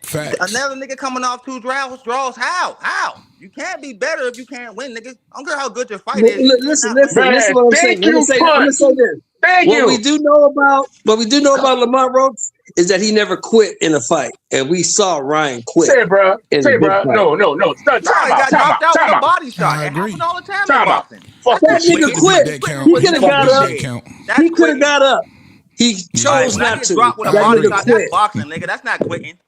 facts. Another nigga coming off 2 draws, how? You can't be better if you can't win, nigga. I don't care how good your fight is. Listen. This is what I'm saying. I'm gonna say this. What we do know about Lamont Roach is that he never quit in a fight, and we saw Ryan quit. Say, bro. No. Time He got knocked out with a body shot. I agree. All the time in boxing. That nigga quit. He could have got up. He could have got up. He chose not to. That nigga quit. Boxing, nigga. That's not quitting.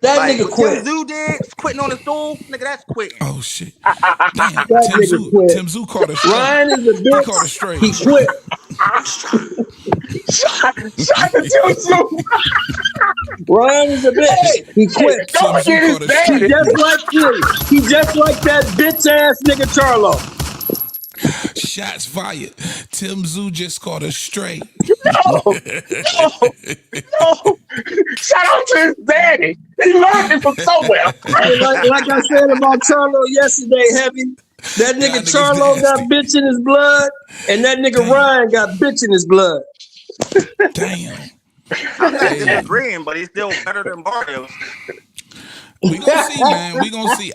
That nigga quit. Tim Tszyu did quitting on the stool, nigga. That's quitting. Oh shit! Damn, that nigga quit. Tim Tszyu caught a straight. Ryan is a bitch. He caught a straight. He quit. Shot the Tim Tszyu. Ryan is a bitch. He quit. Don't forget his daddy. He just like that bitch ass nigga Charlo. Shots fired. Tim Tszyu just caught a straight. No. Shout out to his daddy. He learned it from somewhere. Like I said about Charlo yesterday, Heavy. That nigga Charlo got bitch in his blood, and that nigga Ryan got bitch in his blood. Damn. I'm not disagreeing, but he's still better than Barrios. We gonna see, man. We gonna see.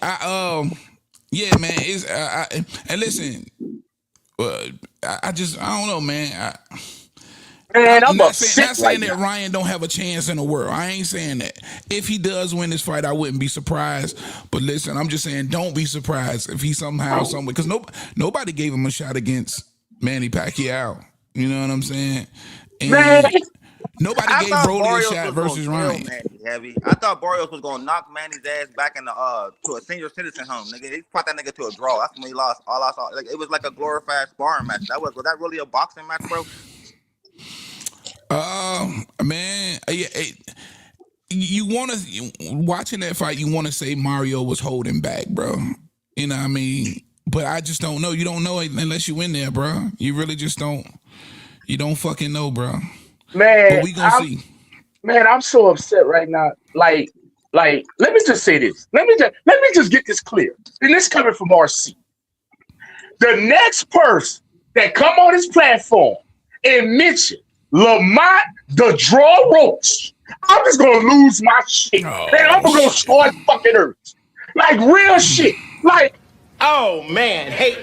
Yeah, man. It's and listen, I don't know, man. I'm not saying that Ryan don't have a chance in the world. I ain't saying that. If he does win this fight, I wouldn't be surprised. But listen, I'm just saying, don't be surprised if he somehow, somewhere, because nobody gave him a shot against Manny Pacquiao. You know what I'm saying? And nobody gave Broly a shot versus Ryan. Heavy. I thought Barrios was gonna knock Manny's ass back in the to a senior citizen home. Nigga, he fought that nigga to a draw. That's when he lost. All I saw, like, it was like a glorified sparring match. Was that really a boxing match, bro? Man, you want to watching that fight. You want to say Mario was holding back, bro. You know what I mean? But I just don't know. You don't know it unless you in there, bro. You really just don't. You don't fucking know, bro. Man, but we gonna see. Man, I'm so upset right now. Like, let me just say this. Let me just get this clear. And this coming from RC. The next person that come on this platform and mention Lamont the Draw Roach, I'm just gonna lose my shit. And I'm gonna go start fucking earth. Like real shit. Like, oh man. Hey.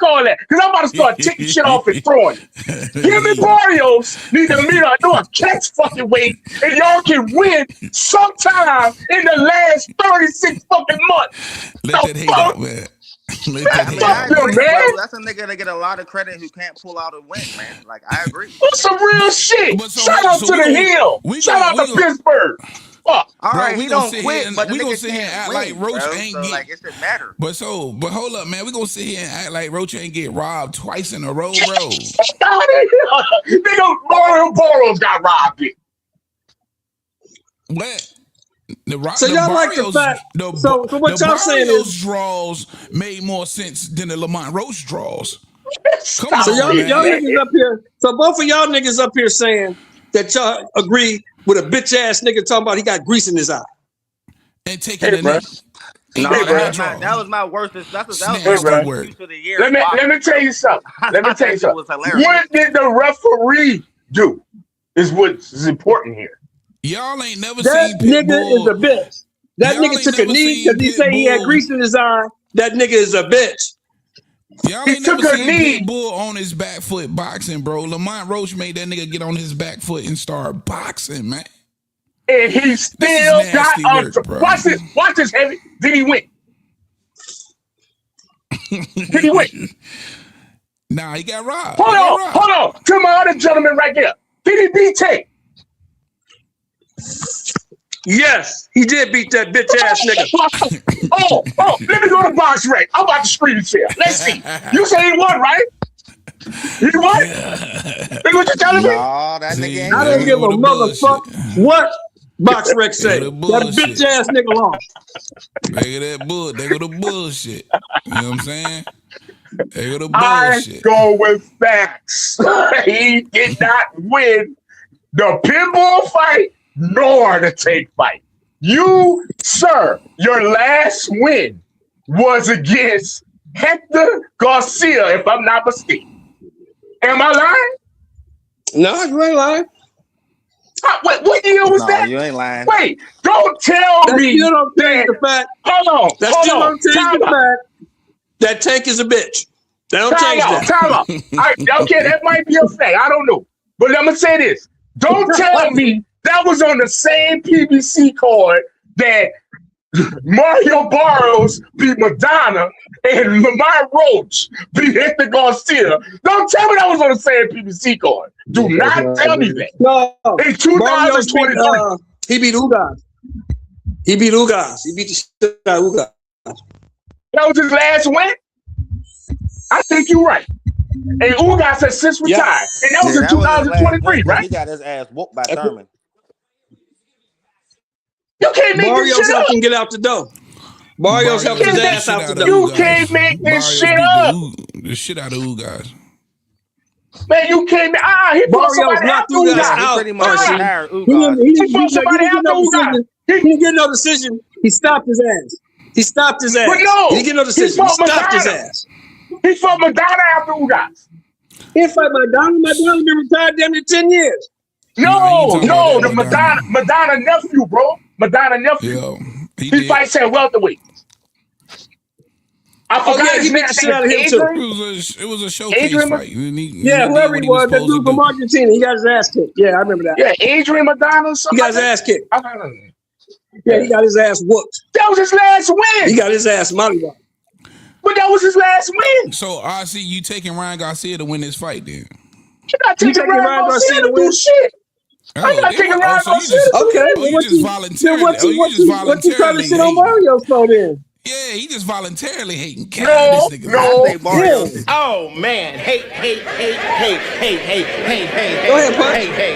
Fuck all that. Because I'm about to start taking shit off and throwing it. Him and Barrios need to meet up, do a catch fucking weight, and y'all can win sometime in the last 36 fucking months. Let that hate out, man. Let that I hate mean, I out. agree, man. bro. That's a nigga that get a lot of credit who can't pull out a win, man. Like, I agree. That's some real shit. But so- Shout out so to we the gonna- Hill. we Shout gonna- out we to gonna- Pittsburgh. Fuck. All Bro, right, we he gonna don't sit quit, here but the we gonna nigga sit here and can't act win, like Roach bro. ain't So, get- like, it should matter. But hold up, man. We gonna sit here and act like Roach ain't get robbed twice in a row, bro. Nigga, Mario Boros got robbed. What? So y'all like the fact- so what y'all saying is- draws made more sense than the Lamont Roach draws. Come Stop So on, y'all, man. y'all niggas up here. So both of y'all niggas up here saying that y'all agree with a bitch ass nigga talking about he got grease in his eye. And taking Hey, the bro. knee. No, Hey, bro. that was my worst. That was Snatch my the worst word. excuse for the year. Let Wow. me tell you something. Let me tell you That shit something. was hilarious. What did the referee do? Is what's important here. Y'all ain't never That seen nigga Pitbull. is a bitch. That Y'all nigga ain't took a never knee seen because he said he had Pitbull. grease in his eye. That nigga is a bitch. Y'all He ain't never took a seen knee. Pitbull on his back foot boxing, bro. Lamont Roach made that nigga get on his back foot and start boxing, man. And he still got nasty on. work, bro. Watch this. Watch this, Heavy. Did he win? Did he win? Nah, he got robbed. Hold He got on. robbed. Hold on. To my other gentleman right there. Did he beat Tate? Yes, he did beat that bitch ass nigga. oh, let me go to box rec. I'm about to screen share. Let's see. You say he won, right? He won? That's what you're telling me? No, that See, nigga ain't. I don't give a With the motherfucker what Box Rec say. With That the bullshit. bitch ass nigga lost. They go that bull. They go the bullshit. You know what I'm saying? They go the I bullshit. go with facts. He did not win the pinball fight nor the Tate fight. You, sir, your last win was against Hector Garcia, if I'm not mistaken. Am I lying? No, you ain't lying. What year was No, that? you ain't lying. Wait, don't tell That me still don't change that. the fact. Hold on. That hold still on. don't change Time the out. fact that Tank is a bitch. That don't change that. Time out. Okay, that might be a fact. I don't know. But I'm going to say this. Don't tell me that was on the same PBC card that Mario Barros beat Madonna and Lamont Roach beat Hector Garcia. Don't tell me that was on the same PBC card. Do not tell me that. No, In Barrios 2023. he beat Ugas. He beat Ugas. He beat the shit out of Ugas. That was his last win? I think you're right. And Ugas has since retired. And that was in that was his last 2023, win, right? He got his ass whooped by Thurman. You can't make this Barrios shit up. helped him get out the door. Barrios helped his beat the ass out the shit door. You Ugas. can't make this Barrios shit beat up. the shit out of Ugas. Man, you can't make he fought Barrios somebody knocked after Ugas Ugas. He out. pretty much RC. retired He Ugas. fought somebody didn't get no after Ugas. decision. He didn't get no decision. He stopped his ass. He stopped his ass. But no, he didn't get no he decision. He fought stopped his Madonna. ass. He fought Madonna after Ugas. He didn't fight Madonna. Madonna been retired damn near 10 years. No, he no, talking the about that Madonna nephew, bro. Madonna nephew. Yo, He did. fights at welterweight. I forgot yeah, his he beat name. the shit out of him, too. Adrian? It was a showcase Adrian- fight. Yeah, whoever he was, that dude supposed to from do. Argentina, he got his ass kicked. Yeah, I remember that. Yeah, Adrian Madonna or He something. got his like ass kicked. that. I don't know. Yeah, he got his ass whooped. That was his last win. He got his ass mollywhopped. But that was his last win. So RC, you taking Ryan Garcia to win this fight, then? You're not You taking Ryan Garcia to do win? shit. I'm not taking Ryan so you Garcia just to do Okay, shit. Oh, you what just voluntarily. what Oh, you just what you trying to voluntarily shit on hating. Mario's for then? Yeah, he just voluntarily hating. God, No, this nigga. no. I say Barrios. Yeah. Oh man, hey. Go ahead, Punch. Hey.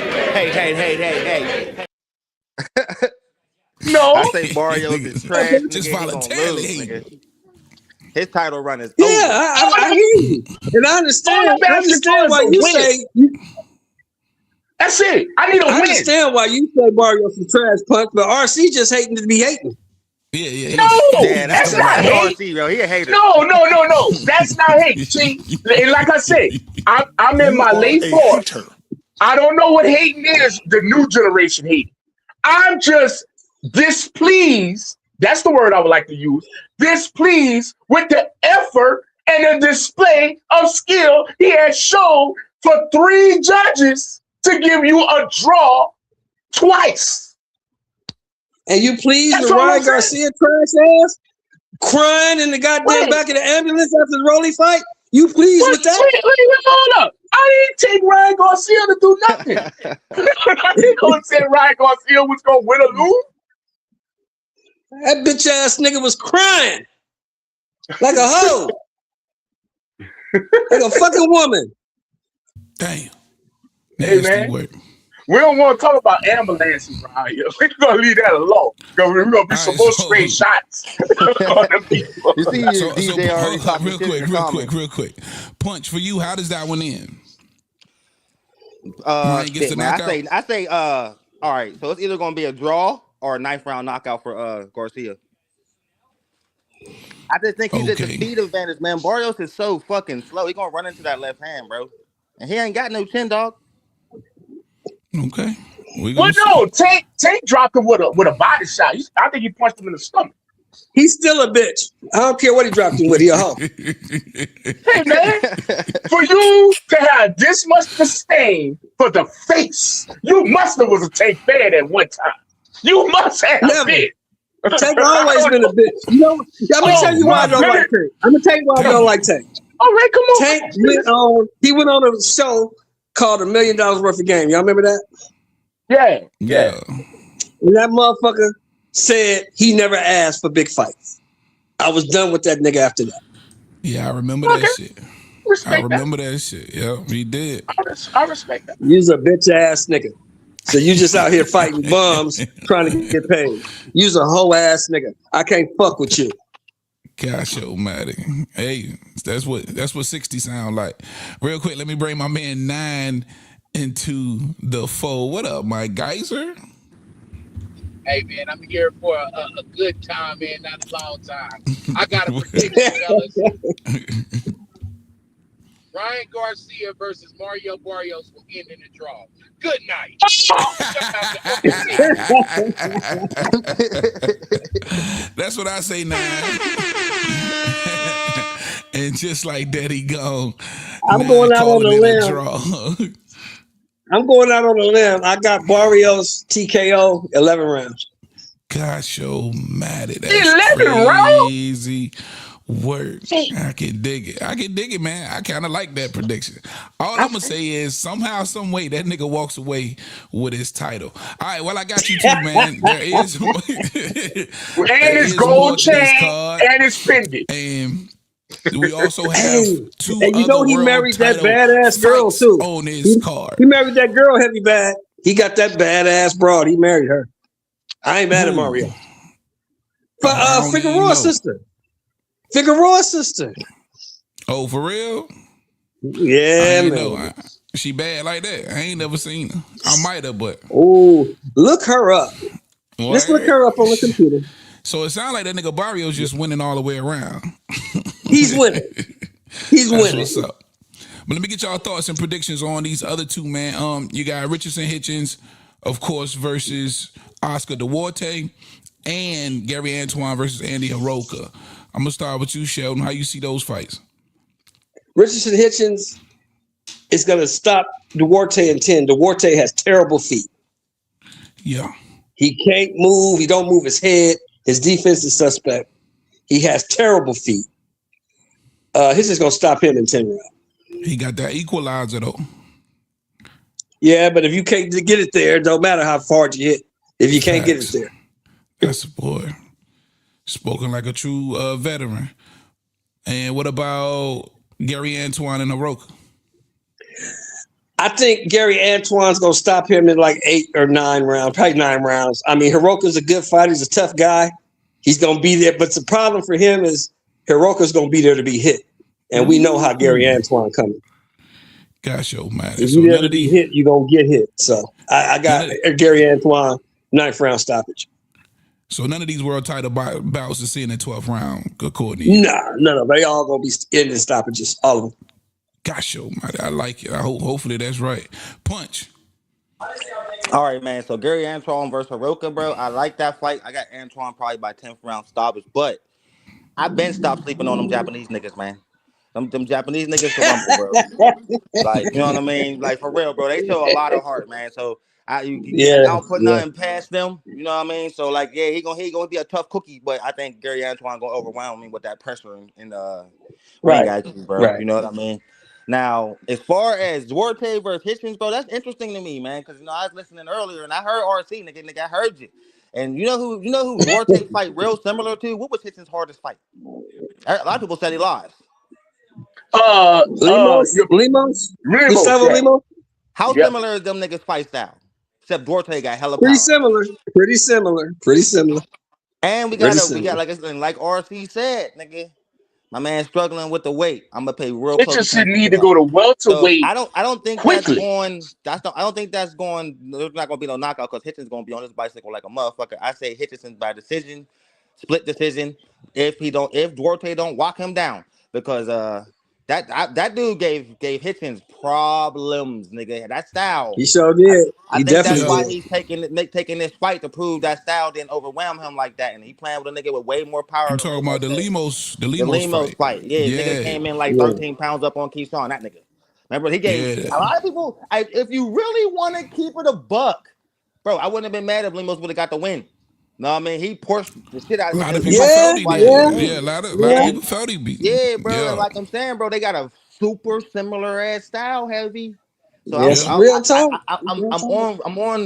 No. I say Barrios is trash. Just Nigga, he gonna voluntarily lose, hating. nigga. His title run is Yeah, over. I hear you. And I understand. All I'm I asking understand for why is a you win. say. That's it. I need a I win. understand why you say Barrios is trash, Punch, but RC just hating to be hating. Yeah. No, Yeah, that's that's not hate. RC, bro. He a hater. No. That's not hate. See, and like I said, I'm in my late 40s. I don't know what hating is, the new generation hating. I'm just displeased. That's the word I would like to use. Displeased with the effort and the display of skill he had showed for 3 judges to give you a draw twice. And you pleased That's with all I'm Ryan saying. Garcia trash ass crying in the goddamn Wait. back of the ambulance after the Rolly fight? You pleased with that? Wait, hold up. I didn't take Ryan Garcia to do nothing. I didn't say Ryan Garcia was going to win or lose. That bitch ass nigga was crying like a hoe, like a fucking woman. Damn. Hey, Nasty man. work. We don't want to talk about ambulances around here. We're going to leave that alone. We're going to be All some right, more so- straight shots on the people. You see, So, DJ already hold up, talking real shit in quick, the real quick. Punch, for you, how does that one end? comments. Ryan gets Shit, the man. knockout? I say, all right. So it's either gonna be a draw or a 9th round knockout for Garcia. I just think he's at the Okay. speed advantage, man. Barrios is so fucking slow. He gonna run into that left hand, bro. And he ain't got no chin, dog. Okay. We Well, gonna no, Tank dropped him with a body shot. I think he punched him in the stomach. He's still a bitch. I don't care what he dropped him with. He a hoe. see. Hey, man, for you to have this much disdain for the face, you must have was a Tank fan at one time. You must have Never. been. Tank always been a bitch. You know, I'm gonna tell you why I don't my like Tank. I'm gonna tell you why I don't like Tank. All right, come on. Tank went on. He went on a show called $1 Million Worth of Game. Y'all remember that? Yeah. Yeah. And that motherfucker said he never asked for big fights. I was done with that nigga after that. Yeah, I remember that shit. I Respect remember that shit. Yeah, he did. that. I respect that. You's a bitch ass nigga. So you just out here fighting bums trying to get paid. You's a hoe ass nigga. I can't fuck with you. Gosh, almighty. Hey, that's what 60 sound like. Real quick, let me bring my man 9 into the fold. What up, my geyser? Hey, man, I'm here for a good time, man, not a long time. I got a prediction, fellas. Ryan Garcia versus Mario Barrios will end in a draw. Good night. That's what I say, 9. And just like that, he gone. I'm 9 going out on calling a it limb. draw. I'm going out on a limb. I got Barrios TKO 11 rounds. Gosh, almighty. 11 rounds? Crazy work. I can dig it, man. I kind of like that prediction. All I'm gonna say is somehow, some way, that nigga walks away with his title. All right, well, I got you too, man. There is And his gold chain and his pendant. and we also have 2 And you know other he world married that title badass girl fights too. on his card. He married that girl heavy bad. He got that badass broad. He married her. I ain't mad at Who? Mario. But I don't even Figueroa's know. sister. Figueroa's sister. Oh, for real? Yeah, I ain't man. know. She bad like that. I ain't never seen her. I might have, but Oh, look her up. Just look What? her up on the computer. So it sounds like that nigga Barrios just winning all the way around. He's winning. He's That's winning. what's up. But let me get y'all thoughts and predictions on these other 2, man. You got Richardson Hitchens, of course, versus Oscar Duarte, and Gary Antoine versus Andy Hiroka. I'm gonna start with you, Sheldon. How you see those fights? Richardson Hitchens is going to stop Duarte in 10. Duarte has terrible feet. Yeah. He can't move. He don't move his head. His defense is suspect. He has terrible feet. Hitchens going to stop him in 10 rounds. He got that equalizer though. Yeah, but if you can't get it there, it don't matter how far you hit. If you can't get it Facts. there. That's a boy. Spoken like a true veteran. And what about Gary Antoine and Hiroka? I think Gary Antoine's going to stop him in like 8 or 9 rounds, probably 9 rounds. I mean, Hiroka's a good fighter. He's a tough guy. He's going to be there. But the problem for him is Hiroka's going to be there to be hit. And we know how Gary Antoine coming. Gosh, yo, man. If So you're there none to of be these, hit, you're going to get hit. So I got Gary Antoine, 9th round stoppage. so none of these world title bouts is seeing in 12th round, according to you. No. They all going to be ending stoppages. All of them. Gosh, yo, man. I like it. Hopefully that's right. Punch. All right, man. So Gary Antoine versus Hiroka, bro. I like that fight. I got Antoine probably by 10th round stoppage, but I've been stopped sleeping on them Japanese niggas, man. Them Japanese niggas can rumble, bro. Like, you know what I mean? Like, for real, bro. They show a lot of heart, man. So I don't put nothing past them. You know what I mean? So like, yeah, he gonna be a tough cookie, but I think Gary Antoine gonna overwhelm me with that pressure and ring action, bro. Right. You know what I mean? Now, as far as Duarte versus Hitchens, bro, that's interesting to me, man. Because I was listening earlier and I heard RC, nigga, I heard you. And you know who Duarte fight real similar to? What was Hitchens' hardest fight? A lot of people said he lost. Limos? Gustavo Limos? How similar is them niggas fight style? Except Duarte got hella power. Pretty similar. And we got like RC said, nigga. My man struggling with the weight. I'm gonna pay real close attention. Hitchens need to go to welterweight. So I don't think quickly. I don't think that's going. There's not gonna be no knockout because Hitchens gonna be on this bicycle like a motherfucker. I say Hitchens by decision, split decision. If Duarte don't walk him down, because that dude gave Hitchens problems, nigga. That style. He sure did. I think that's why he's taking this fight to prove that style didn't overwhelm him like that, and he playing with a nigga with way more power. I'm talking about the Limos fight. Yeah, nigga came in like 13 pounds up on Keyshawn. That nigga. Remember, he gave a lot of people. If you really want to keep it a buck, bro, I wouldn't have been mad if Limos would have got the win. No, I mean he pushed the shit out of him. A lot of people felt he did. Yeah, a lot of people felt he beat. Yeah, bro. Yeah. Like I'm saying, bro, they got a super similar ass style, heavy. So I'm on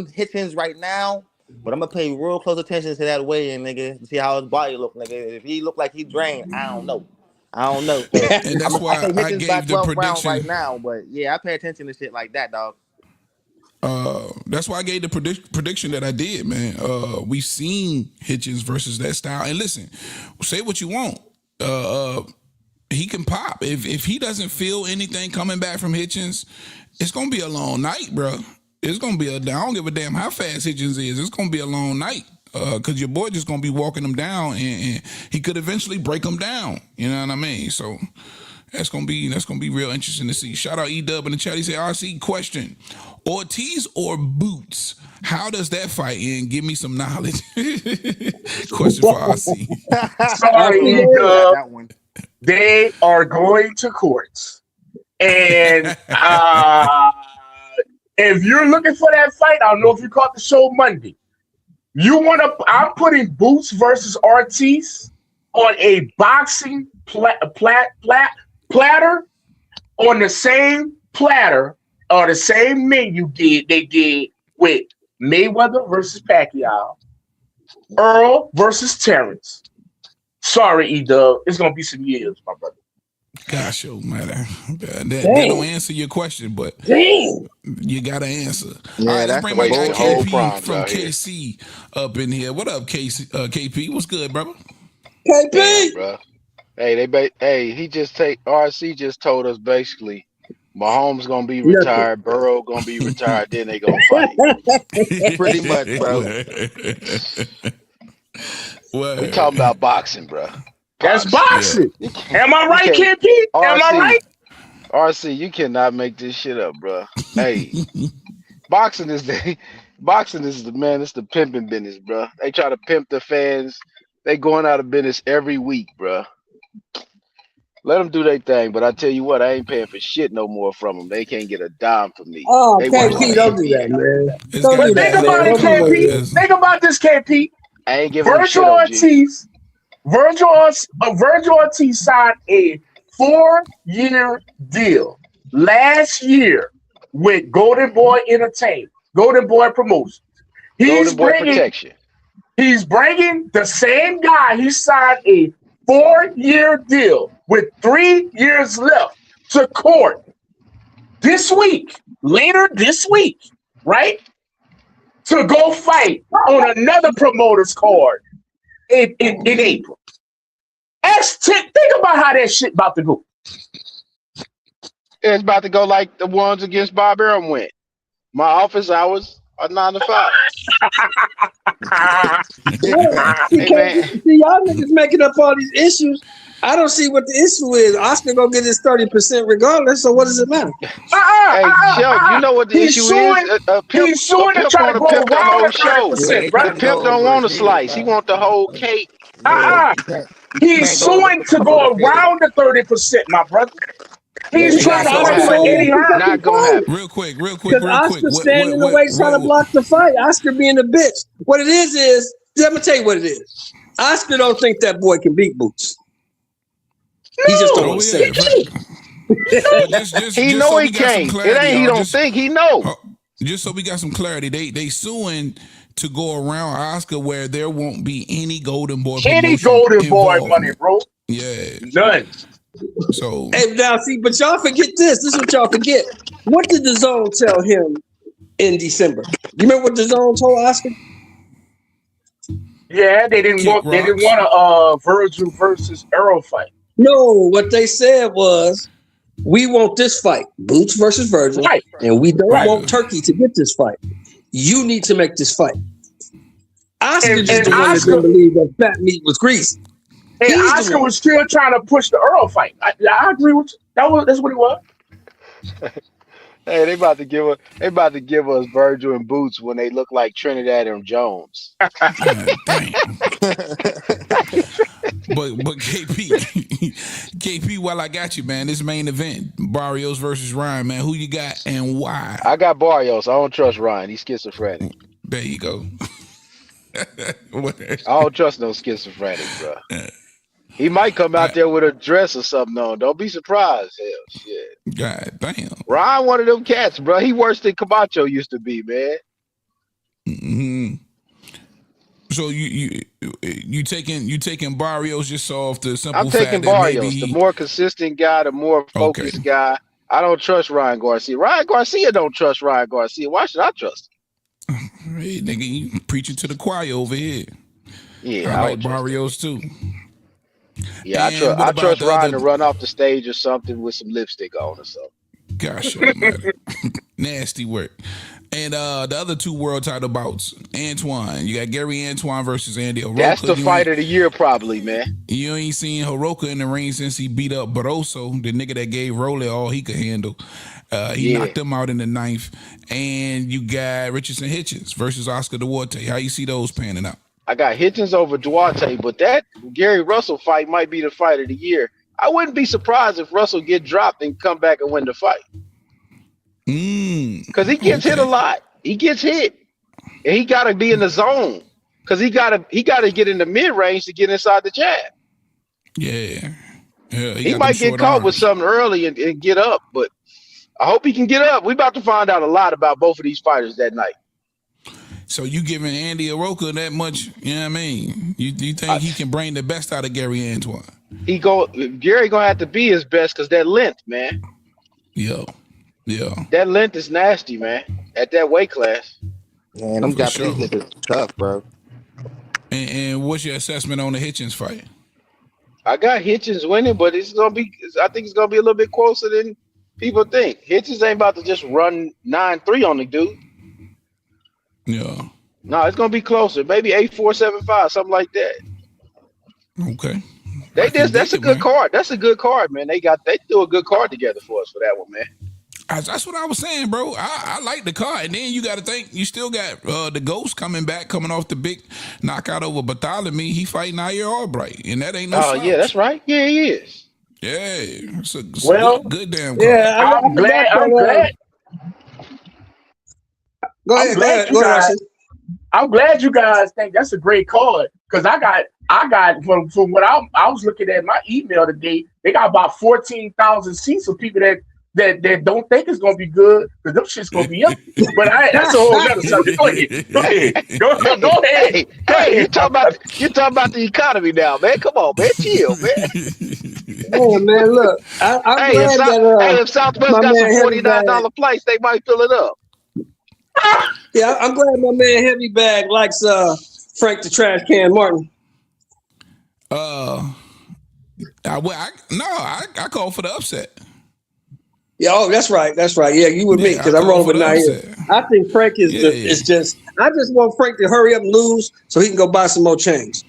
Hitchens right now, but I'm gonna pay real close attention to that weigh-in, nigga, to see how his body look, nigga. If he look like he drained, I don't know. So, and that's why I gave the prediction right now. But yeah, I pay attention to shit like that, dog. That's why I gave the prediction that I did, man. We've seen Hitchens versus that style, and listen, say what you want. He can pop if he doesn't feel anything coming back from Hitchens. It's gonna be a long night, bro. It's gonna be I don't give a damn how fast Hitchens is. It's gonna be a long night. Cause your boy just gonna be walking him down, and he could eventually break him down. You know what I mean? So that's gonna be real interesting to see. Shout out E-Dub in the chat. He said, RC question: Ortiz or Boots? How does that fight end? Give me some knowledge. Question for RC. Sorry, E-Dub. They are going to courts, and if you're looking for that fight, I don't know if you caught the show Monday. I'm putting Boots versus Ortiz on a boxing platter on the same platter or the same menu they did with Mayweather versus Pacquiao, Earl versus Terrence. Sorry, E-Dub. It's gonna be some years, my brother. Gosh, oh man, that don't answer your question, but you gotta answer. Yeah, all right, let's bring my guy KP from KC up in here. What up, KP? What's good, brother? KP, yeah, bro. Hey, RC just told us basically Mahomes gonna be retired, Burrow gonna be retired, then they gonna fight. Pretty much, bro. We talking about boxing, bro. That's boxing. Yeah. Am I right, KP? Am I right? RC, you cannot make this shit up, bro. Hey, boxing is the man. It's the pimping business, bro. They try to pimp the fans. They going out of business every week, bro. Let them do their thing, but I tell you what, I ain't paying for shit no more from them. They can't get a dime from me. Oh, KP, don't do that, man. Don't do that, think about it, KP. Think about this, KP. I ain't giving Virgil Ortiz signed a 4-year deal last year with Golden Boy Entertainment, Golden Boy Promotions. He's bringing the same guy. He signed a 4-year deal with 3 years left to court later this week, right? To go fight on another promoter's card in April. Think about how that shit about to go. It's about to go like the ones against Bob Arum went. My office hours are 9 to 5. See, y'all niggas making up all these issues. I don't see what the issue is. Oscar gonna get his 30% regardless. So what does it matter? Hey, Chuck, you know what the issue is? He's suing to try to pimp the whole show. The pimp don't want a slice. He want the whole cake. He's suing to go around the 30%, my brother. He's trying to fight for Eddie Hearn. Not gonna happen. Real quick. Because Oscar standing in the way trying to block the fight. Oscar being a bitch. What it is, I'm gonna tell you what it is. Oscar don't think that boy can beat Boots. He just don't want to say it. He know he can't. It ain't he don't think, he know. Just so we got some clarity, they suing to go around Oscar where there won't be any Golden Boy. Any Golden Boy money, bro. Yeah. None. So hey, now see, but y'all forget this. This is what y'all forget. What did the Zone tell him in December? You remember what the Zone told Oscar? Yeah, they didn't want a Virgil versus Earl fight. No, what they said was, we want this fight, Boots versus Virgil, right. And we don't want Turkey to get this fight. You need to make this fight. Oscar just the one that didn't believe that fat meat was greasy. And Oscar was still trying to push the Earl fight. I agree with you. That's what it was. Hey, they about to give us Virgil and Boots when they look like Trinidad and Jones. But KP, while I got you, man, this main event, Barrios versus Ryan, man, who you got and why? I got Barrios. I don't trust Ryan. He's schizophrenic. There you go. I don't trust no schizophrenic, bro. He might come out there with a dress or something on. Don't be surprised. Hell, shit. God damn. Ryan, one of them cats, bro. He worse than Camacho used to be, man. Mm-hmm. So you taking Barrios just off the simple I'm fact taking that Barrios, maybe the more consistent guy, the more focused guy. I don't trust Ryan Garcia. Ryan Garcia don't trust Ryan Garcia. Why should I trust him? Hey, nigga, you preaching to the choir over here. Yeah, I like Barrios too. Yeah, I trust Ryan to run off the stage or something with some lipstick on or something. Gosh, nasty work. And the other two world title bouts, Antoine. You got Gary Antoine versus Andy Hiroka. That's the fight of the year, probably, man. You ain't seen Hiroka in the ring since he beat up Barroso, the nigga that gave Rolly all he could handle. He knocked him out in the 9th. And you got Richardson Hitchens versus Oscar Duarte. How you see those panning out? I got Hitchens over Duarte, but that Gary Russell fight might be the fight of the year. I wouldn't be surprised if Russell get dropped and come back and win the fight. Because he gets hit a lot. He gets hit. And he got to be in the zone. Because he got to get in the mid-range to get inside the jab. Yeah. He might get caught with something early and get up, but I hope he can get up. We're about to find out a lot about both of these fighters that night. So you giving Andy Hiroka that much, you know what I mean? You think he can bring the best out of Gary Antoine? Gary gonna have to be his best because that length, man. Yeah. That length is nasty, man. At that weight class. Man, them Japanese niggas tough, bro. And what's your assessment on the Hitchens fight? I got Hitchens winning, but I think it's gonna be a little bit closer than people think. Hitchens ain't about to just run 9-3 on the dude. Yeah. No, it's gonna be closer. Maybe 8-4, 7-5, something like that. Okay. That's a good card. That's a good card, man. They threw a good card together for us for that one, man. That's what I was saying, bro. I like the card. And then you got to think, you still got the Ghost coming off the big knockout over Bartholomew. He fighting Nair Albright, and that ain't no slouch. Yeah, that's right. Yeah, he is. Yeah, it's a good damn card. Yeah, I'm glad. Go ahead. I'm glad you guys think that's a great card because I got from what I was looking at my email today. They got about 14,000 seats for people that don't think it's gonna be good because them shit's gonna be up. But that's a whole other subject. Go ahead. Hey, you talking about the economy now, man? Come on, man, chill, man. Oh man, look, I'm glad that if Southwest got some $49 flights, they might fill it up. Yeah, I'm glad my man Heavy Bag likes Frank the Trash Can Martin. I call for the upset. Yeah, that's right. Yeah, you with me because I'm rolling with Nair. I think Frank is just. I just want Frank to hurry up and lose so he can go buy some more chains.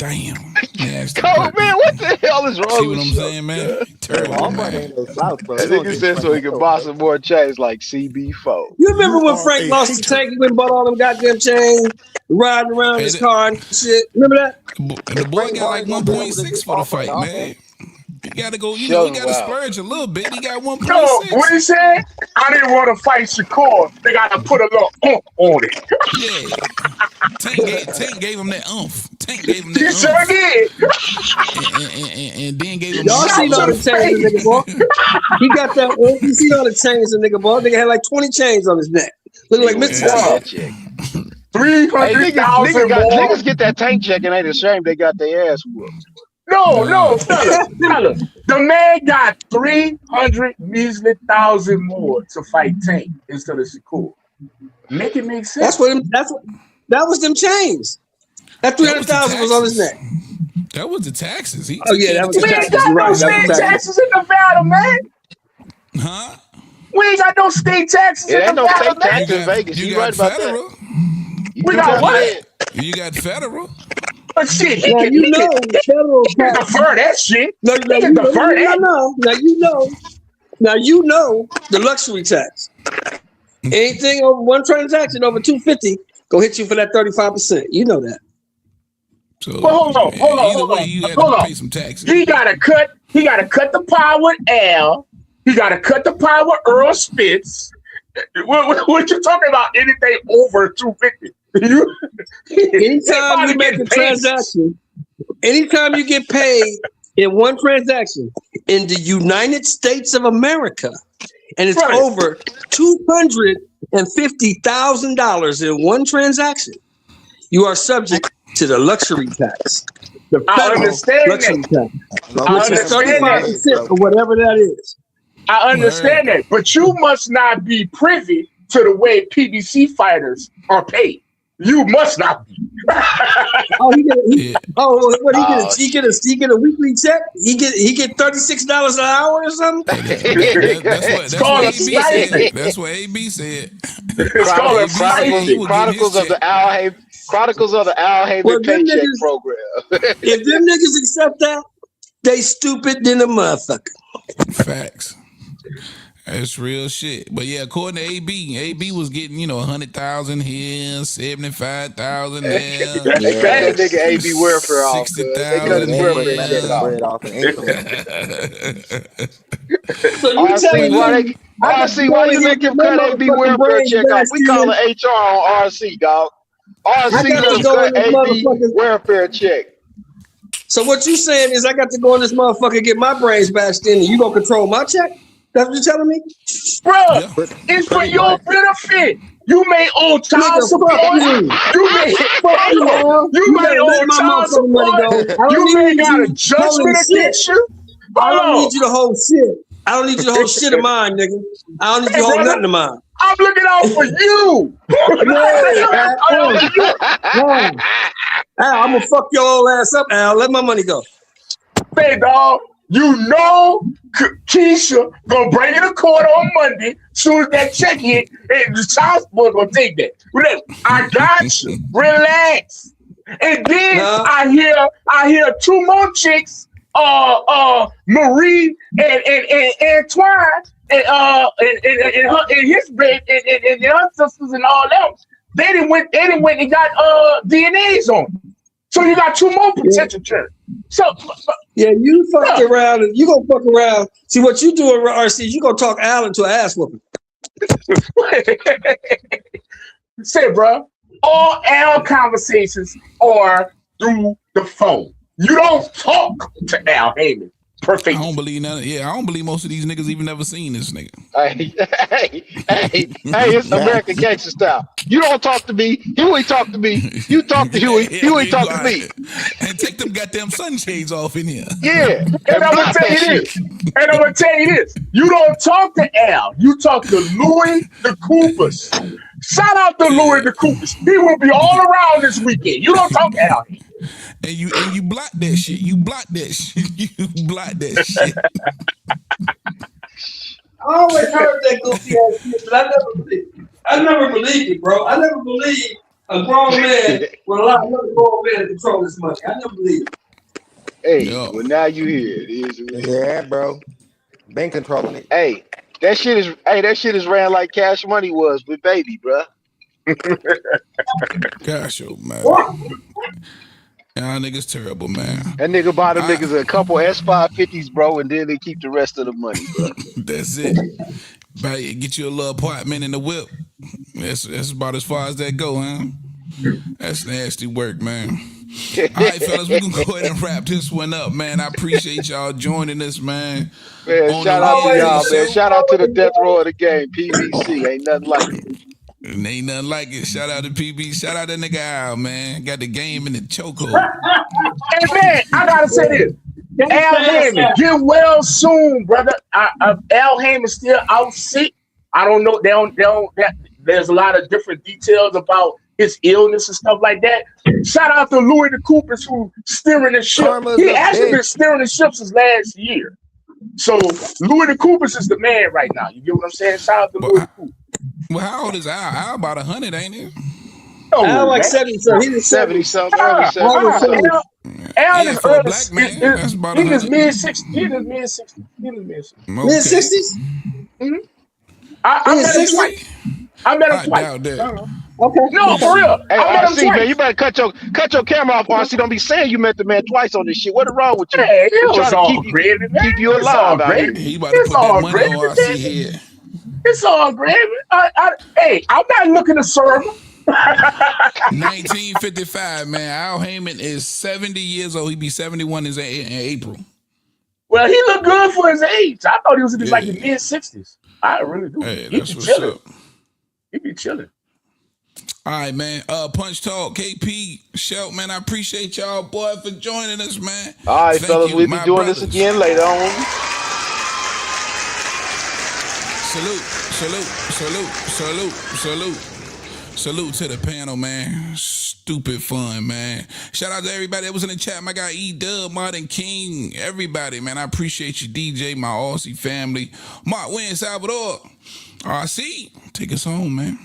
Damn. Nasty Cole, work. man, what the hell is wrong See with what I'm you? saying, man? Terrible, Walmart man. ain't no slouch, bro. That nigga said so he could buy some more chains like CB4. You remember when Frank lost the tank? He went and bought all them goddamn chains, riding around Hey, his car and shit. Remember that? The boy got like 1.6 for the fight, man. He got to go, you know, he got to splurge a little bit. He got 1.6. No, what he said? I didn't want to fight Shakur. They got to put a little oomph on it. Yeah. Tank gave him that oomph. Tank gave him that He oomph. sure did. And then gave him Y'all seen all the chains, nigga boy? He got that. You seen all the chains, the nigga boy? Nigga had like 20 chains on his neck. Look like Mr. T. 300,000 niggas get that tank check and ain't ashamed they got their ass whooped. No, fella. The man got 300 measly thousand more to fight Tank instead of Shakur. Make it make sense. That was them chains. That 300,000 was on his neck. That was the taxes. That was the We ain't taxes. got You're no right. state taxes in Nevada, man. Huh? We ain't got no state taxes It in ain't no Nevada, state man. tax in Vegas. You right about federal. that. We got what? You got federal. But shit, he Now can federal defer that shit. No, He can defer that. Now you know the luxury tax. Anything over one transaction over 250 go hit you for that 35%. You know that. So, but hold on. Either way, you got to pay some taxes. He gotta cut the pie with Al. He gotta cut the pie with Earl Spitz. What you talking about? Anything over 250? Anytime you make a transaction, anytime you get paid in one transaction in the United States of America, and it's over $250,000 in one transaction, you are subject to the luxury tax. The federal luxury tax, which is 35% or whatever that is. I understand that, but you must not be privy to the way PBC fighters are paid. You must not be. He get a weekly check? He get $36 an hour or something? That's what AB said. That's what AB said. Chronicles of the Al Haymon paycheck program. If them niggas accept that, they stupid than a motherfucker. Facts. That's real shit. But yeah, according to AB was getting, 100,000 here, 75,000 there. They cut that nigga AB welfare off. 60,000 RC, why you make him cut AB welfare check off? We call it HR on RC, dog. RC let cut AB welfare check. So what you saying is I got to go in this motherfucker and get my brains bashed in and you gonna control my check? That's what you're telling me? Bro, it's for your benefit. You may owe child support. You may owe child support. You may got a judgment against you. I don't need you to hold shit. I don't need you to hold shit of mine, nigga. I don't need you to hold nothing of mine. I'm looking out for you. Al, I'm gonna fuck your old ass up, Al. Let my money go. Hey, dog. You know Keisha gonna bring it to court on Monday. Soon as that check hit, and the child support gonna take that. Look, I got you. Relax. And then I hear two more chicks, Marie and Antoine, and his baby and her sisters and all them. They didn't went and got DNAs on them. So you got two more potential children. So you fucked around and you gonna fuck around. See what you do in RC, you gonna talk Al into an ass whooping. Say, bro, all Al conversations are through the phone. You don't talk to Al Haymon. Perfect. I don't believe none. I don't believe most of these niggas even never seen this nigga. Hey, it's American gangster style. You don't talk to me. Huey talk to me. You talk to Huey. Huey talk to me. And take them goddamn sunshades off in here. Yeah. And I'm gonna tell you this. You don't talk to Al. You talk to Louis the Coopers. Shout out to Louis the Coopers. He will be all around this weekend. You don't talk to Al. And you block that shit. You block that shit. You block that shit. I always heard that goofy ass shit, but I never believed it, bro. I never believed A grown man with a lot of other grown men to control this money. I never believe it. Hey, Yo. well now you here. It is. Yeah, bro. Been controlling it. Hey, that shit is ran like Cash Money was with Baby, bro. Gosh, yo, man. Y'all niggas terrible, man. That nigga bought them niggas a couple S550s, bro, and then they keep the rest of the money, bro. That's it. Get you a little apartment in the whip. That's about as far as that go, huh? That's nasty work, man. All right, fellas, we can go ahead and wrap this one up, man. I appreciate y'all joining us, man. Man, shout out to y'all, man. Shout out to the death row of the game, PBC. Ain't nothing like it. Ain't nothing like it. Shout out to PB. Shout out to nigga Al, man. Got the game in the chokehold. Hey, man, I gotta say this. Al Heyman, get well soon, brother. Al Heyman's still out sick. I don't know. There's a lot of different details about his illness and stuff like that. Shout out to Louis the Coopers who steering the ship. He actually been steering the ship since last year. So Louis the Coopers is the man right now. You get what I'm saying? Shout out to Louis the Coopers. Well, how old is Al? Al about 100, ain't he? No, Al like 70, so he's 70 something. Early 70. Al is for a early. black man, that's about He is 100. mid-60s. He is mid-60s. mid-60s. I met him twice. I met him I twice. doubt that. Okay. No, for real. Hey, I met him RC, man, twice. you better cut your camera off, RC. Don't be saying you met the man twice on this shit. What is wrong with you? Hey, it I'm was trying to all gravy, man. keep you It's all alive out here. gravy. He about to It's put that all money gravy, on RC man. here. It's all gravy. Hey, I'm not looking to serve him. 1955, man. Al Heyman is 70 years old. He be 71 in April. Well, he looked good for his age. I thought he was in his like the Yeah. mid-60s. I really do. Hey, He that's be what's chilling. up. He be chilling. All right, man. Punch Talk, KP, Shelp, man. I appreciate y'all, boy, for joining us, man. All right, Thank fellas, you, we'll be my doing brothers. this again later on. Salute to the panel, man. Stupid fun, man. Shout out to everybody that was in the chat. My guy E-Dub, Martin King, everybody, man. I appreciate you, DJ, my Aussie family. Mark Wynn, Salvador. RC, take us home, man.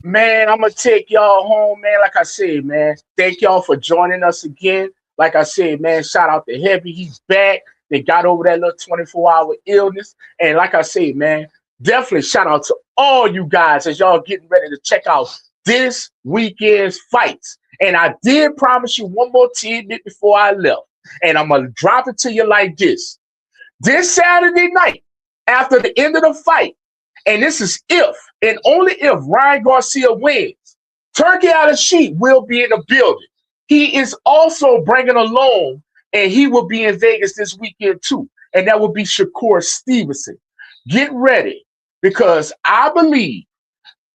Man, I'm going to take y'all home, man. Like I said, man, thank y'all for joining us again. Like I said, man, shout out to Heavy. He's back. They got over that little 24-hour illness. And like I said, man, definitely shout out to all you guys as y'all getting ready to check out this weekend's fights. And I did promise you one more tidbit before I left. And I'm going to drop it to you like this. This Saturday night, after the end of the fight, and this is if and only if Ryan Garcia wins, Turkey Al-Sheikh will be in the building. He is also bringing along, and he will be in Vegas this weekend too. And that will be Shakur Stevenson. Get ready, because I believe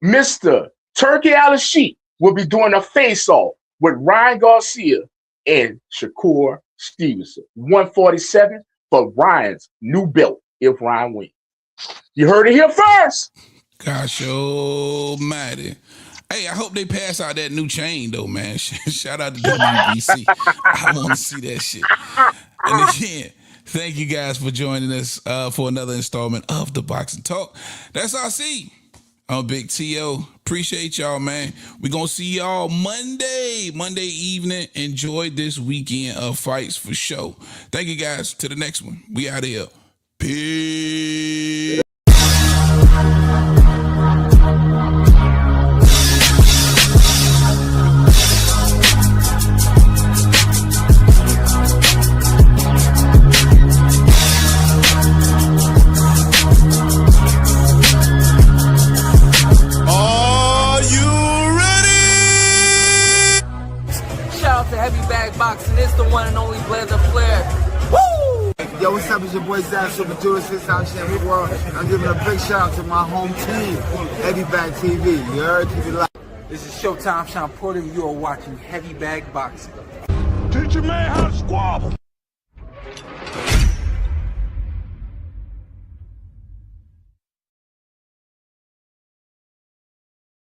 Mr. Turkey Al-Sheikh will be doing a face-off with Ryan Garcia and Shakur Stevenson. 147 for Ryan's new belt if Ryan wins. You heard it here first. Gosh almighty. Hey, I hope they pass out that new chain, though, man. Shout out to WBC. I want to see that shit. And again, thank you guys for joining us for another installment of the Boxing Talk. That's RC. I'm Big T.O. Appreciate y'all, man. We're going to see y'all Monday evening. Enjoy this weekend of fights for sure. Thank you, guys. To the next one. We out of here. Peace. Boxing is the one and only Blazer Flair. Woo! Yo, what's up? It's your boy Zach, Super Jewel, 6-time champion of the world. I'm giving a big shout out to my home team, Heavy Bag TV. You heard? Keep it live. This is Showtime Sean Porter. You are watching Heavy Bag Boxing. Teach your man how to squabble.